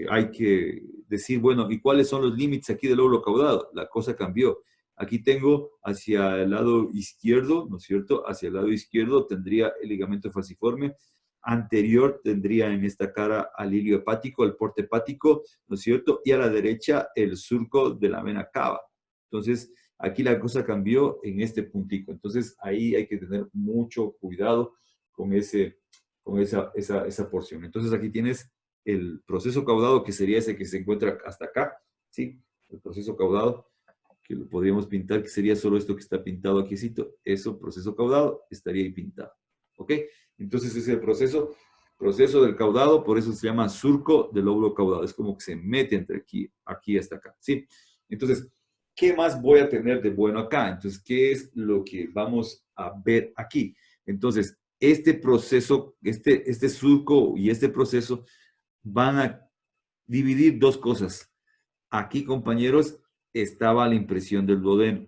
hay que decir, bueno, ¿y cuáles son los límites aquí del lóbulo caudado? La cosa cambió. Aquí tengo hacia el lado izquierdo, ¿no es cierto? Hacia el lado izquierdo tendría el ligamento falciforme. Anterior tendría en esta cara al ilio hepático, el porte hepático, ¿no es cierto? Y a la derecha el surco de la vena cava. Entonces, aquí la cosa cambió en este puntico. Entonces, ahí hay que tener mucho cuidado con esa porción. Entonces, aquí tienes el proceso caudado, que sería ese que se encuentra hasta acá, ¿sí? El proceso caudado, que lo podríamos pintar, que sería solo esto que está pintado aquí, eso, proceso caudado, estaría ahí pintado, ¿ok? Entonces, ese es el proceso del caudado, por eso se llama surco del lóbulo caudado, es como que se mete entre aquí hasta acá, ¿sí? Entonces, ¿qué más voy a tener de bueno acá? Entonces, ¿qué es lo que vamos a ver aquí? Entonces, este proceso, este surco y este proceso van a dividir dos cosas. Aquí, compañeros, estaba la impresión del duodeno,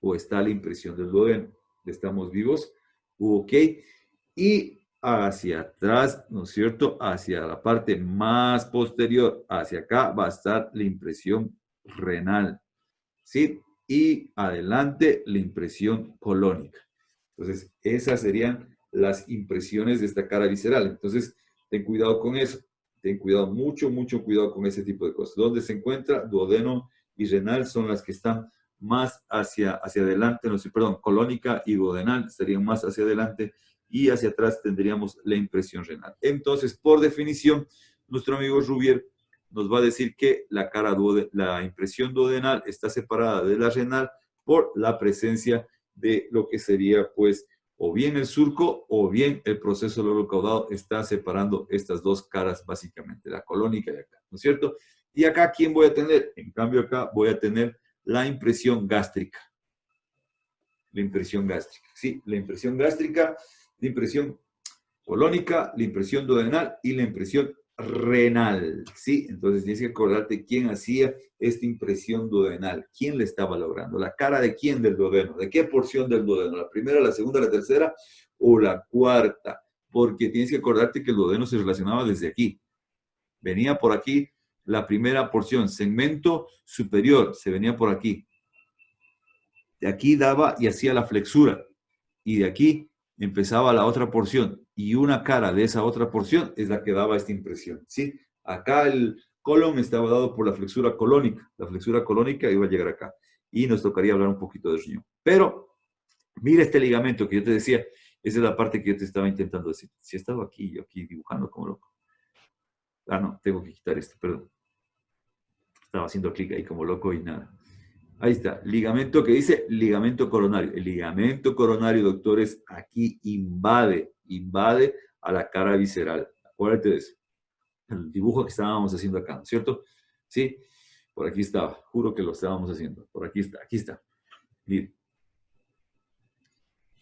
o está la impresión del duodeno. ¿Estamos vivos? Ok. Y hacia atrás, ¿no es cierto? Hacia la parte más posterior, hacia acá va a estar la impresión renal, ¿sí? Y adelante la impresión colónica. Entonces, esas serían las impresiones de esta cara visceral. Entonces, ten cuidado con eso. Ten cuidado, mucho, mucho cuidado con ese tipo de cosas. ¿Dónde se encuentra? Duodeno y renal son las que están más hacia adelante, no sé, perdón, colónica y duodenal estarían más hacia adelante y hacia atrás tendríamos la impresión renal. Entonces, por definición, nuestro amigo Rubier nos va a decir que la impresión duodenal está separada de la renal por la presencia de lo que sería, pues, o bien el surco o bien el proceso lóbulo caudado está separando estas dos caras, básicamente, la colónica y acá, ¿no es cierto? Y acá, ¿quién voy a tener? En cambio, acá voy a tener la impresión gástrica. La impresión gástrica, sí, la impresión gástrica, la impresión colónica, la impresión duodenal y la impresión renal, ¿sí? Entonces tienes que acordarte quién hacía esta impresión duodenal, quién le estaba logrando, la cara de quién del duodeno, de qué porción del duodeno, la primera, la segunda, la tercera o la cuarta, porque tienes que acordarte que el duodeno se relacionaba desde aquí, venía por aquí la primera porción, segmento superior, se venía por aquí, de aquí daba y hacía la flexura, y de aquí empezaba la otra porción y una cara de esa otra porción es la que daba esta impresión, ¿sí? Acá el colon estaba dado por la flexura colónica iba a llegar acá y nos tocaría hablar un poquito del riñón. Pero mira este ligamento que yo te decía, esa es la parte que yo te estaba intentando decir. Si he estado aquí, yo aquí dibujando como loco. Ah, no, tengo que quitar esto, perdón. Estaba haciendo clic ahí como loco y nada. Ahí está, ligamento que dice ligamento coronario. El ligamento coronario, doctores, aquí invade a la cara visceral. Acuérdate de eso. El dibujo que estábamos haciendo acá, ¿no es cierto? Sí, por aquí estaba. Juro que lo estábamos haciendo. Por aquí está, aquí está. Miren,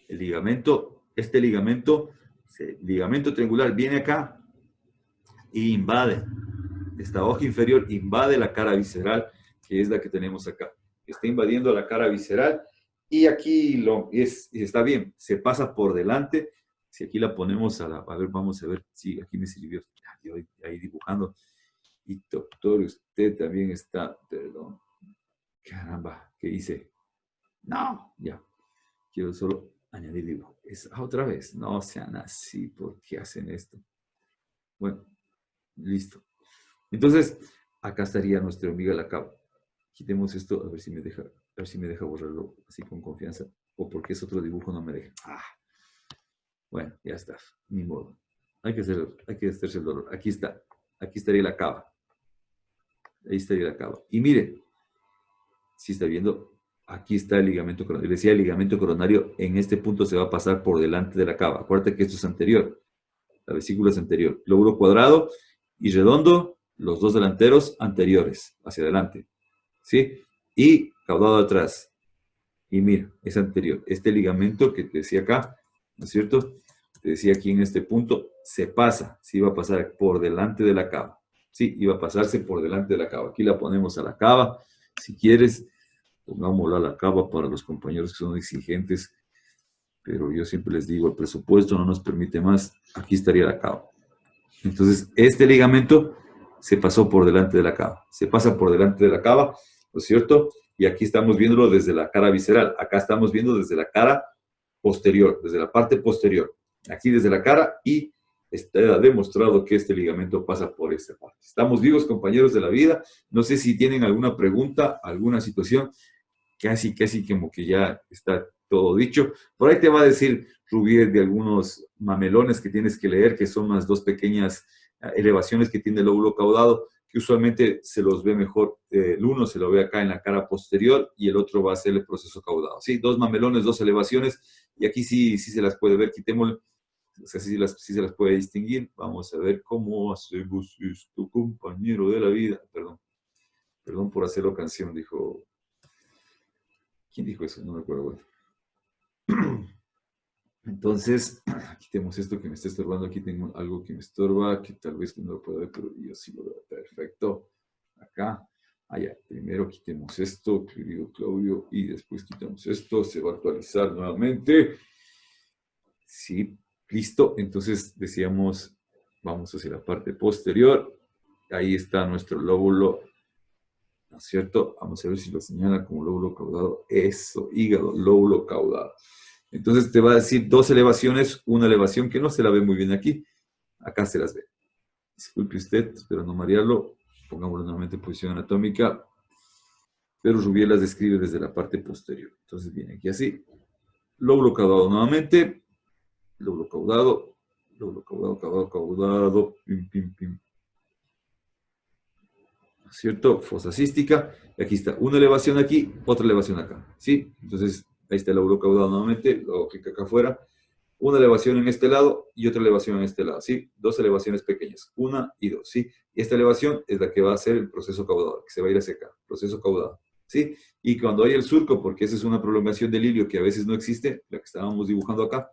el ligamento, este ligamento triangular viene acá e invade. Esta hoja inferior invade la cara visceral, que es la que tenemos acá. Está invadiendo la cara visceral y aquí está bien, se pasa por delante. Si aquí la ponemos a ver, vamos a ver si sí, aquí me sirvió. Yo ahí dibujando. Y doctor, usted también está, perdón. Caramba, ¿qué hice? No, ya. Quiero solo añadir dibujo. Otra vez, no sean así, ¿por qué hacen esto? Bueno, listo. Entonces, acá estaría nuestra hormiga la cava. Quitemos esto, a ver si me deja borrarlo así con confianza. O porque es otro dibujo, no me deja. Bueno, ya está. Ni modo. Hay que hacerse el dolor. Aquí está. Aquí estaría la cava. Ahí estaría la cava. Y miren, si está viendo, aquí está el ligamento coronario. Decía el ligamento coronario, en este punto se va a pasar por delante de la cava. Acuérdate que esto es anterior. La vesícula es anterior. Lóbulo cuadrado y redondo, los dos delanteros anteriores, hacia adelante. ¿Sí? Y caudado atrás. Y mira, es anterior. Este ligamento que te decía acá, ¿no es cierto? Te decía aquí en este punto, se pasa, sí va a pasar por delante de la cava. Sí, iba a pasarse por delante de la cava. Aquí la ponemos a la cava. Si quieres, pongámosla a la cava para los compañeros que son exigentes. Pero yo siempre les digo, el presupuesto no nos permite más. Aquí estaría la cava. Entonces, este ligamento se pasó por delante de la cava. Se pasa por delante de la cava, ¿no es cierto? Y aquí estamos viéndolo desde la cara visceral. Acá estamos viendo desde la cara posterior, desde la parte posterior. Aquí desde la cara y está demostrado que este ligamento pasa por esta parte. Estamos vivos, compañeros de la vida. No sé si tienen alguna pregunta, alguna situación. Casi como que ya está todo dicho. Por ahí te va a decir Rubier de algunos mamelones que tienes que leer, que son las dos pequeñas elevaciones que tiene el lóbulo caudado, que usualmente se los ve mejor, el uno se lo ve acá en la cara posterior y el otro va a ser el proceso caudado. Sí, dos mamelones, dos elevaciones, y aquí sí se las puede ver, quitémosle, o sea, sí se las puede distinguir. Vamos a ver cómo hacemos esto, compañero de la vida. Perdón por hacerlo canción, dijo. ¿Quién dijo eso? No me acuerdo. Bueno. Entonces, quitemos esto que me está estorbando. Aquí tengo algo que me estorba, que tal vez no lo pueda ver, pero yo sí lo veo. Perfecto. Acá. Allá. Primero quitemos esto, querido Claudio, y después quitamos esto. Se va a actualizar nuevamente. Sí. Listo, entonces decíamos, vamos hacia la parte posterior. Ahí está nuestro lóbulo, ¿no es cierto? Vamos a ver si lo señala como lóbulo caudado. Eso, hígado, lóbulo caudado. Entonces te va a decir dos elevaciones, una elevación que no se la ve muy bien aquí. Acá se las ve. Disculpe usted, espero no marearlo. Pongámoslo nuevamente en posición anatómica. Pero Rubiel las describe desde la parte posterior. Entonces viene aquí así. Lóbulo caudado nuevamente. Lóbulo caudado. Lóbulo caudado, caudado, caudado. Pim, pim, pim. ¿Cierto? Fosa cística. Y aquí está una elevación aquí, otra elevación acá. ¿Sí? Entonces, ahí está el lóbulo caudado nuevamente. Lo clica acá afuera. Una elevación en este lado y otra elevación en este lado, ¿sí? Dos elevaciones pequeñas, una y dos, ¿sí? Y esta elevación es la que va a hacer el proceso caudado, que se va a ir hacia acá, proceso caudado, ¿sí? Y cuando hay el surco, porque esa es una prolongación del ilio que a veces no existe, la que estábamos dibujando acá,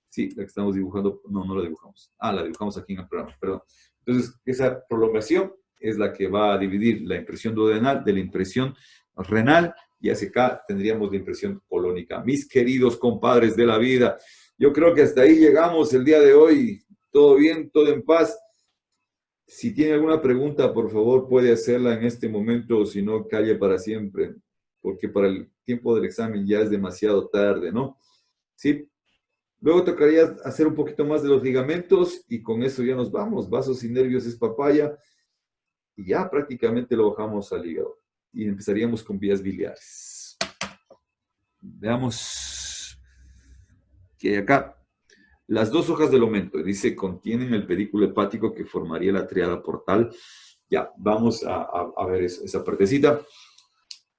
¿sí? La que estamos dibujando, no la dibujamos. Ah, la dibujamos aquí en el programa, perdón. Entonces, esa prolongación es la que va a dividir la impresión duodenal de la impresión renal, y hacia acá tendríamos la impresión colónica. Mis queridos compadres de la vida, yo creo que hasta ahí llegamos el día de hoy. Todo bien, todo en paz. Si tiene alguna pregunta, por favor, puede hacerla en este momento, o si no, calle para siempre, porque para el tiempo del examen ya es demasiado tarde, ¿no? Sí. Luego tocaría hacer un poquito más de los ligamentos y con eso ya nos vamos. Vasos y nervios es papaya y ya prácticamente lo bajamos al hígado. Y empezaríamos con vías biliares. Veamos qué hay acá. Las dos hojas del aumento, dice, contienen el pedículo hepático que formaría la triada portal. Ya, vamos a ver esa partecita.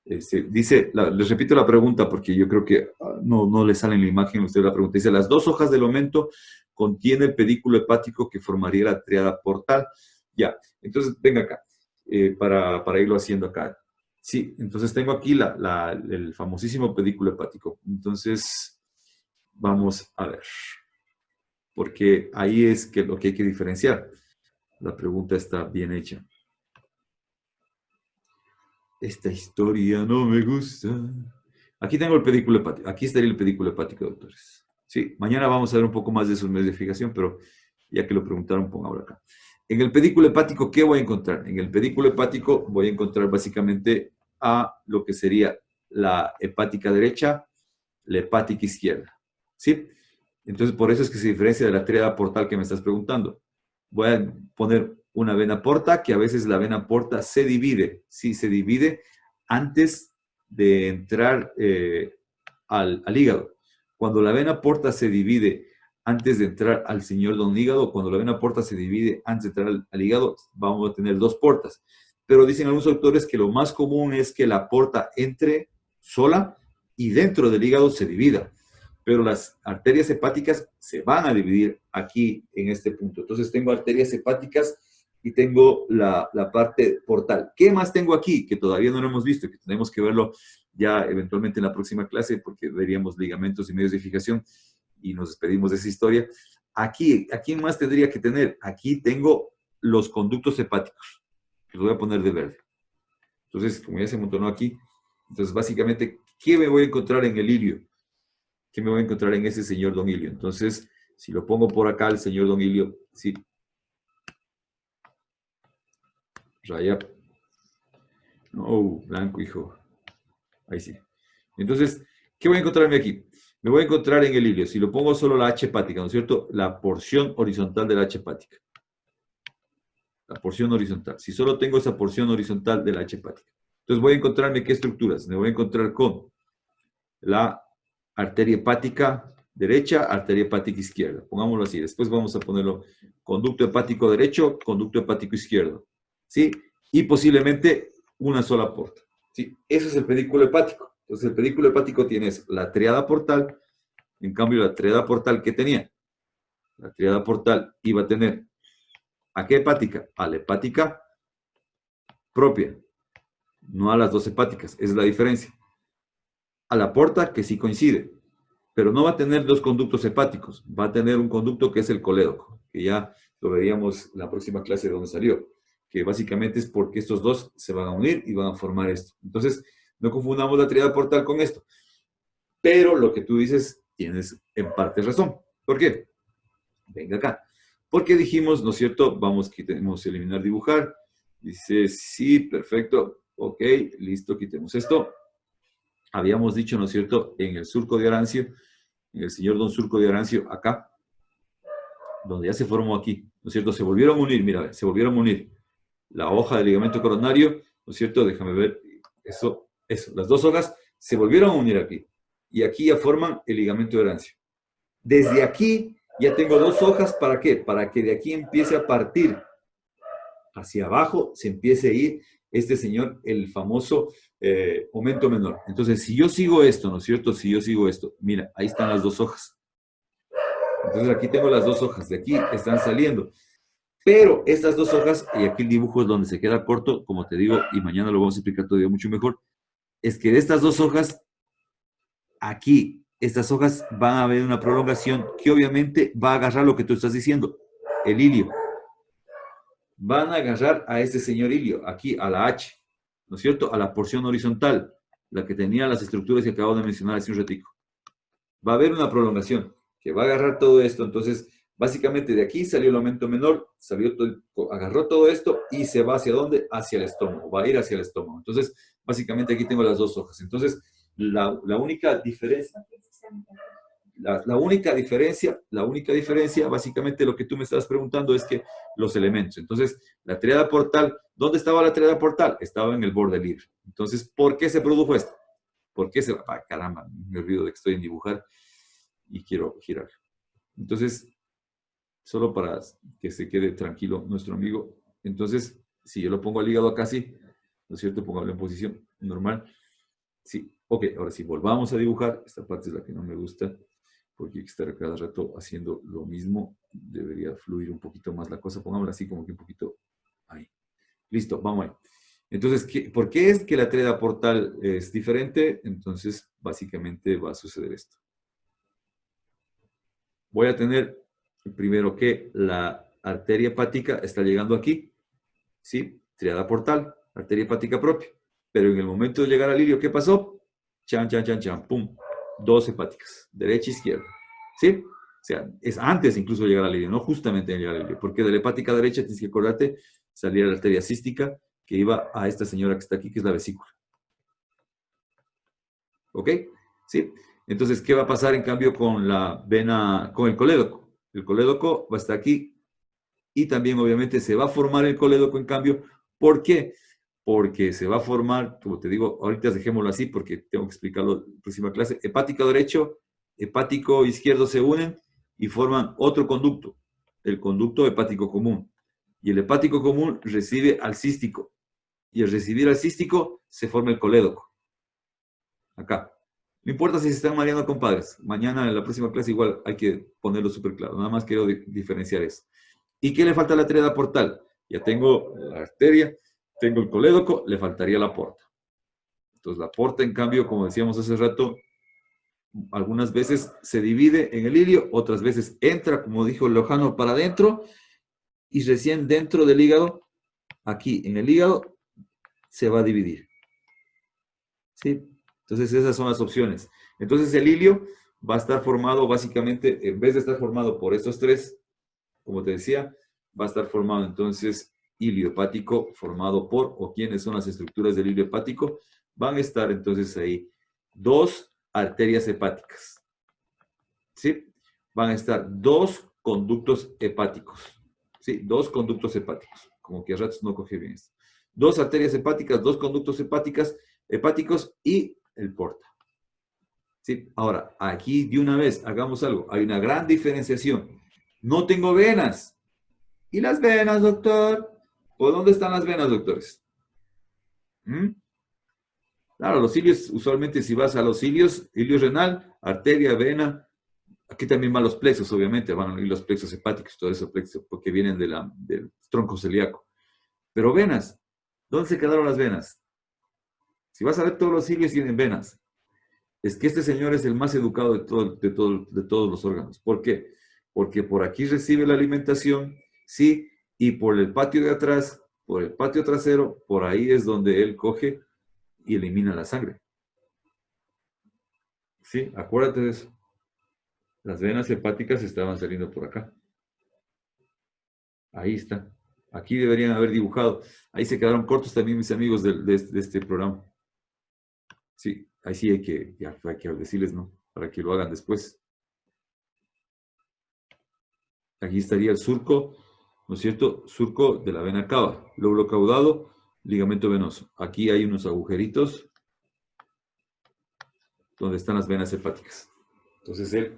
Dice, les repito la pregunta porque yo creo que no le sale en la imagen usted la pregunta. Dice, las dos hojas del aumento contienen el pedículo hepático que formaría la triada portal. Ya, entonces venga acá, para irlo haciendo acá. Sí, entonces tengo aquí el famosísimo pedículo hepático. Entonces, vamos a ver, porque ahí es que lo que hay que diferenciar. La pregunta está bien hecha. Esta historia no me gusta. Aquí tengo el pedículo hepático. Aquí estaría el pedículo hepático, doctores. Sí, mañana vamos a ver un poco más de sus medios de fijación, pero ya que lo preguntaron, pongámoslo acá. En el pedículo hepático, ¿qué voy a encontrar? En el pedículo hepático voy a encontrar básicamente a lo que sería la hepática derecha, la hepática izquierda. ¿Sí? Entonces, por eso es que se diferencia de la triada portal que me estás preguntando. Voy a poner una vena porta, que a veces la vena porta se divide. Sí, se divide antes de entrar al hígado. Cuando la vena porta se divide antes de entrar al señor don hígado, cuando la vena porta se divide antes de entrar al hígado, vamos a tener dos portas. Pero dicen algunos autores que lo más común es que la porta entre sola y dentro del hígado se divida. Pero las arterias hepáticas se van a dividir aquí en este punto. Entonces tengo arterias hepáticas y tengo la parte portal. ¿Qué más tengo aquí? Que todavía no lo hemos visto, que tenemos que verlo ya eventualmente en la próxima clase, porque veríamos ligamentos y medios de fijación y nos despedimos de esa historia. Aquí, ¿a quién más tendría que tener? Aquí tengo los conductos hepáticos, que los voy a poner de verde. Entonces, como ya se amontonó aquí, entonces básicamente, ¿qué me voy a encontrar en el ilio? ¿Qué me voy a encontrar en ese señor Don Ilio? Entonces, si lo pongo por acá, el señor Don Ilio, sí. Raya. No, blanco, hijo. Ahí sí. Entonces, ¿qué voy a encontrarme aquí? Me voy a encontrar en el ilio. Si lo pongo solo la H hepática, ¿no es cierto? La porción horizontal de la H hepática. La porción horizontal. Si solo tengo esa porción horizontal de la H hepática. Entonces voy a encontrarme qué estructuras. Me voy a encontrar con la arteria hepática derecha, arteria hepática izquierda. Pongámoslo así. Después vamos a ponerlo conducto hepático derecho, conducto hepático izquierdo. ¿Sí? Y posiblemente una sola porta. ¿Sí? Eso es el pedículo hepático. Entonces el pedículo hepático tiene la triada portal. En cambio, la triada portal, ¿qué tenía? La triada portal iba a tener, ¿a qué hepática? A la hepática propia, no a las dos hepáticas. Esa es la diferencia. A la porta que sí coincide, pero no va a tener dos conductos hepáticos, va a tener un conducto que es el colédoco, que ya lo veríamos en la próxima clase de donde salió, que básicamente es porque estos dos se van a unir y van a formar esto. Entonces, no confundamos la triada portal con esto. Pero lo que tú dices, tienes en parte razón. ¿Por qué? venga acá. Porque dijimos, ¿no es cierto? Vamos, quitemos eliminar, dibujar. Dice, sí, perfecto. Ok, listo, quitemos esto. Habíamos dicho, ¿no es cierto? En el surco de Arancio, en el señor Don Surco de Arancio, acá, donde ya se formó aquí, ¿no es cierto? Se volvieron a unir, mira, se volvieron a unir la hoja del ligamento coronario, ¿no es cierto? Déjame ver, eso, las dos hojas se volvieron a unir aquí. Y aquí ya forman el ligamento de Arancio. Desde aquí ya tengo dos hojas, ¿para qué? Para que de aquí empiece a partir hacia abajo, se empiece a ir este señor, el famoso aumento menor. Entonces, si yo sigo esto, ¿no es cierto? Si yo sigo esto, mira, ahí están las dos hojas. Entonces aquí tengo las dos hojas, de aquí están saliendo. Pero estas dos hojas, y aquí el dibujo es donde se queda corto, como te digo, y mañana lo vamos a explicar todavía mucho mejor, es que de estas dos hojas, aquí, estas hojas van a haber una prolongación que obviamente va a agarrar lo que tú estás diciendo, el hilio. Van a agarrar a este señor hilio, aquí, a la H, ¿no es cierto? A la porción horizontal, la que tenía las estructuras que acabo de mencionar hace un ratico. Va a haber una prolongación que va a agarrar todo esto, entonces básicamente de aquí salió el aumento menor, salió todo, agarró todo esto y se va hacia dónde? Hacia el estómago, va a ir hacia el estómago. Entonces, básicamente aquí tengo las dos hojas. Entonces, la única diferencia, la única diferencia, básicamente lo que tú me estabas preguntando es que los elementos. Entonces, la triada portal, ¿dónde estaba la triada portal? Estaba en el borde libre. Entonces, ¿por qué se produjo esto? ¿Por qué se... Ah, caramba, me olvido de que estoy en dibujar y quiero girar. Entonces, solo para que se quede tranquilo nuestro amigo. Entonces, si yo lo pongo al hígado acá, sí, ¿no es cierto? Pongámoslo en posición normal. Sí, ok, ahora sí, volvamos a dibujar. Esta parte es la que no me gusta, porque hay que estar cada rato haciendo lo mismo. Debería fluir un poquito más la cosa. Pongámosla así como que un poquito ahí. Listo, vamos ahí. Entonces, ¿por qué es que la tríada portal es diferente? Entonces, básicamente va a suceder esto. Voy a tener primero que la arteria hepática está llegando aquí, ¿sí? Triada portal, arteria hepática propia. Pero en el momento de llegar al ilio, ¿qué pasó? Chan, chan, chan, chan, pum. Dos hepáticas, derecha e izquierda, ¿sí? O sea, es antes incluso de llegar al ilio, no justamente de llegar al ilio, porque de la hepática derecha tienes que acordarte, salía la arteria cística que iba a esta señora que está aquí, que es la vesícula. ¿Ok? ¿Sí? Entonces, ¿qué va a pasar en cambio con la vena, con el colédoco? El colédoco va a estar aquí y también obviamente se va a formar el colédoco en cambio. ¿Por qué? Porque se va a formar, como te digo, ahorita dejémoslo así porque tengo que explicarlo en la próxima clase. Hepático derecho, hepático izquierdo se unen y forman otro conducto, el conducto hepático común. Y el hepático común recibe al cístico. Y al recibir al cístico se forma el colédoco. Acá. No importa si se están mareando, compadres. Mañana en la próxima clase igual hay que ponerlo súper claro. Nada más quiero diferenciar eso. ¿Y qué le falta a la tríada portal? Ya tengo la arteria, tengo el colédoco, le faltaría la porta. Entonces la porta, en cambio, como decíamos hace rato, algunas veces se divide en el ilio, otras veces entra, como dijo Lojano, para adentro y recién dentro del hígado, aquí en el hígado, se va a dividir. ¿Sí? Entonces esas son las opciones. Entonces el ilio va a estar formado básicamente, en vez de estar formado por estos tres, como te decía, va a estar formado entonces ilio hepático formado por, o quiénes son las estructuras del ilio hepático, van a estar entonces ahí dos arterias hepáticas, ¿sí? Van a estar dos conductos hepáticos, ¿sí? Dos conductos hepáticos, como que a ratos no cogí bien esto. Dos arterias hepáticas, dos conductos hepáticos y el porta. ¿Sí? Ahora, aquí de una vez hagamos algo. Hay una gran diferenciación. No tengo venas. ¿Y las venas, doctor? ¿Por dónde están las venas, doctores? ¿Mm? Claro, los cilios, usualmente si vas a los cilios, ilio renal, arteria, vena, aquí también van los plexos, obviamente, van a ir los plexos hepáticos, todo eso, plexos, porque vienen del tronco celíaco. Pero venas, ¿dónde se quedaron las venas? Si vas a ver, todos los cilios tienen venas. Es que este señor es el más educado de todos los órganos. ¿Por qué? Porque por aquí recibe la alimentación, sí, y por el patio de atrás, por el patio trasero, por ahí es donde él coge y elimina la sangre. Sí, acuérdate de eso. Las venas hepáticas estaban saliendo por acá. Ahí está. Aquí deberían haber dibujado. Ahí se quedaron cortos también mis amigos de este programa. Sí, ahí sí hay que decirles, ¿no? Para que lo hagan después. Aquí estaría el surco, ¿no es cierto? Surco de la vena cava, lóbulo caudado, ligamento venoso. Aquí hay unos agujeritos donde están las venas hepáticas. Entonces él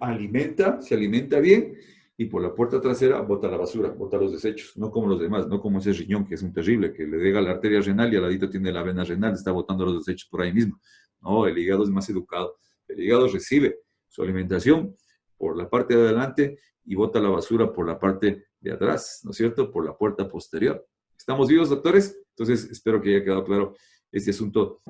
se alimenta bien y por la puerta trasera bota la basura, bota los desechos, no como los demás, no como ese riñón que es un terrible, que le llega a la arteria renal y al ladito tiene la vena renal, está botando los desechos por ahí mismo. No, el hígado es más educado. El hígado recibe su alimentación por la parte de adelante y bota la basura por la parte de atrás, ¿no es cierto? Por la puerta posterior. ¿Estamos vivos, doctores? Entonces espero que haya quedado claro este asunto.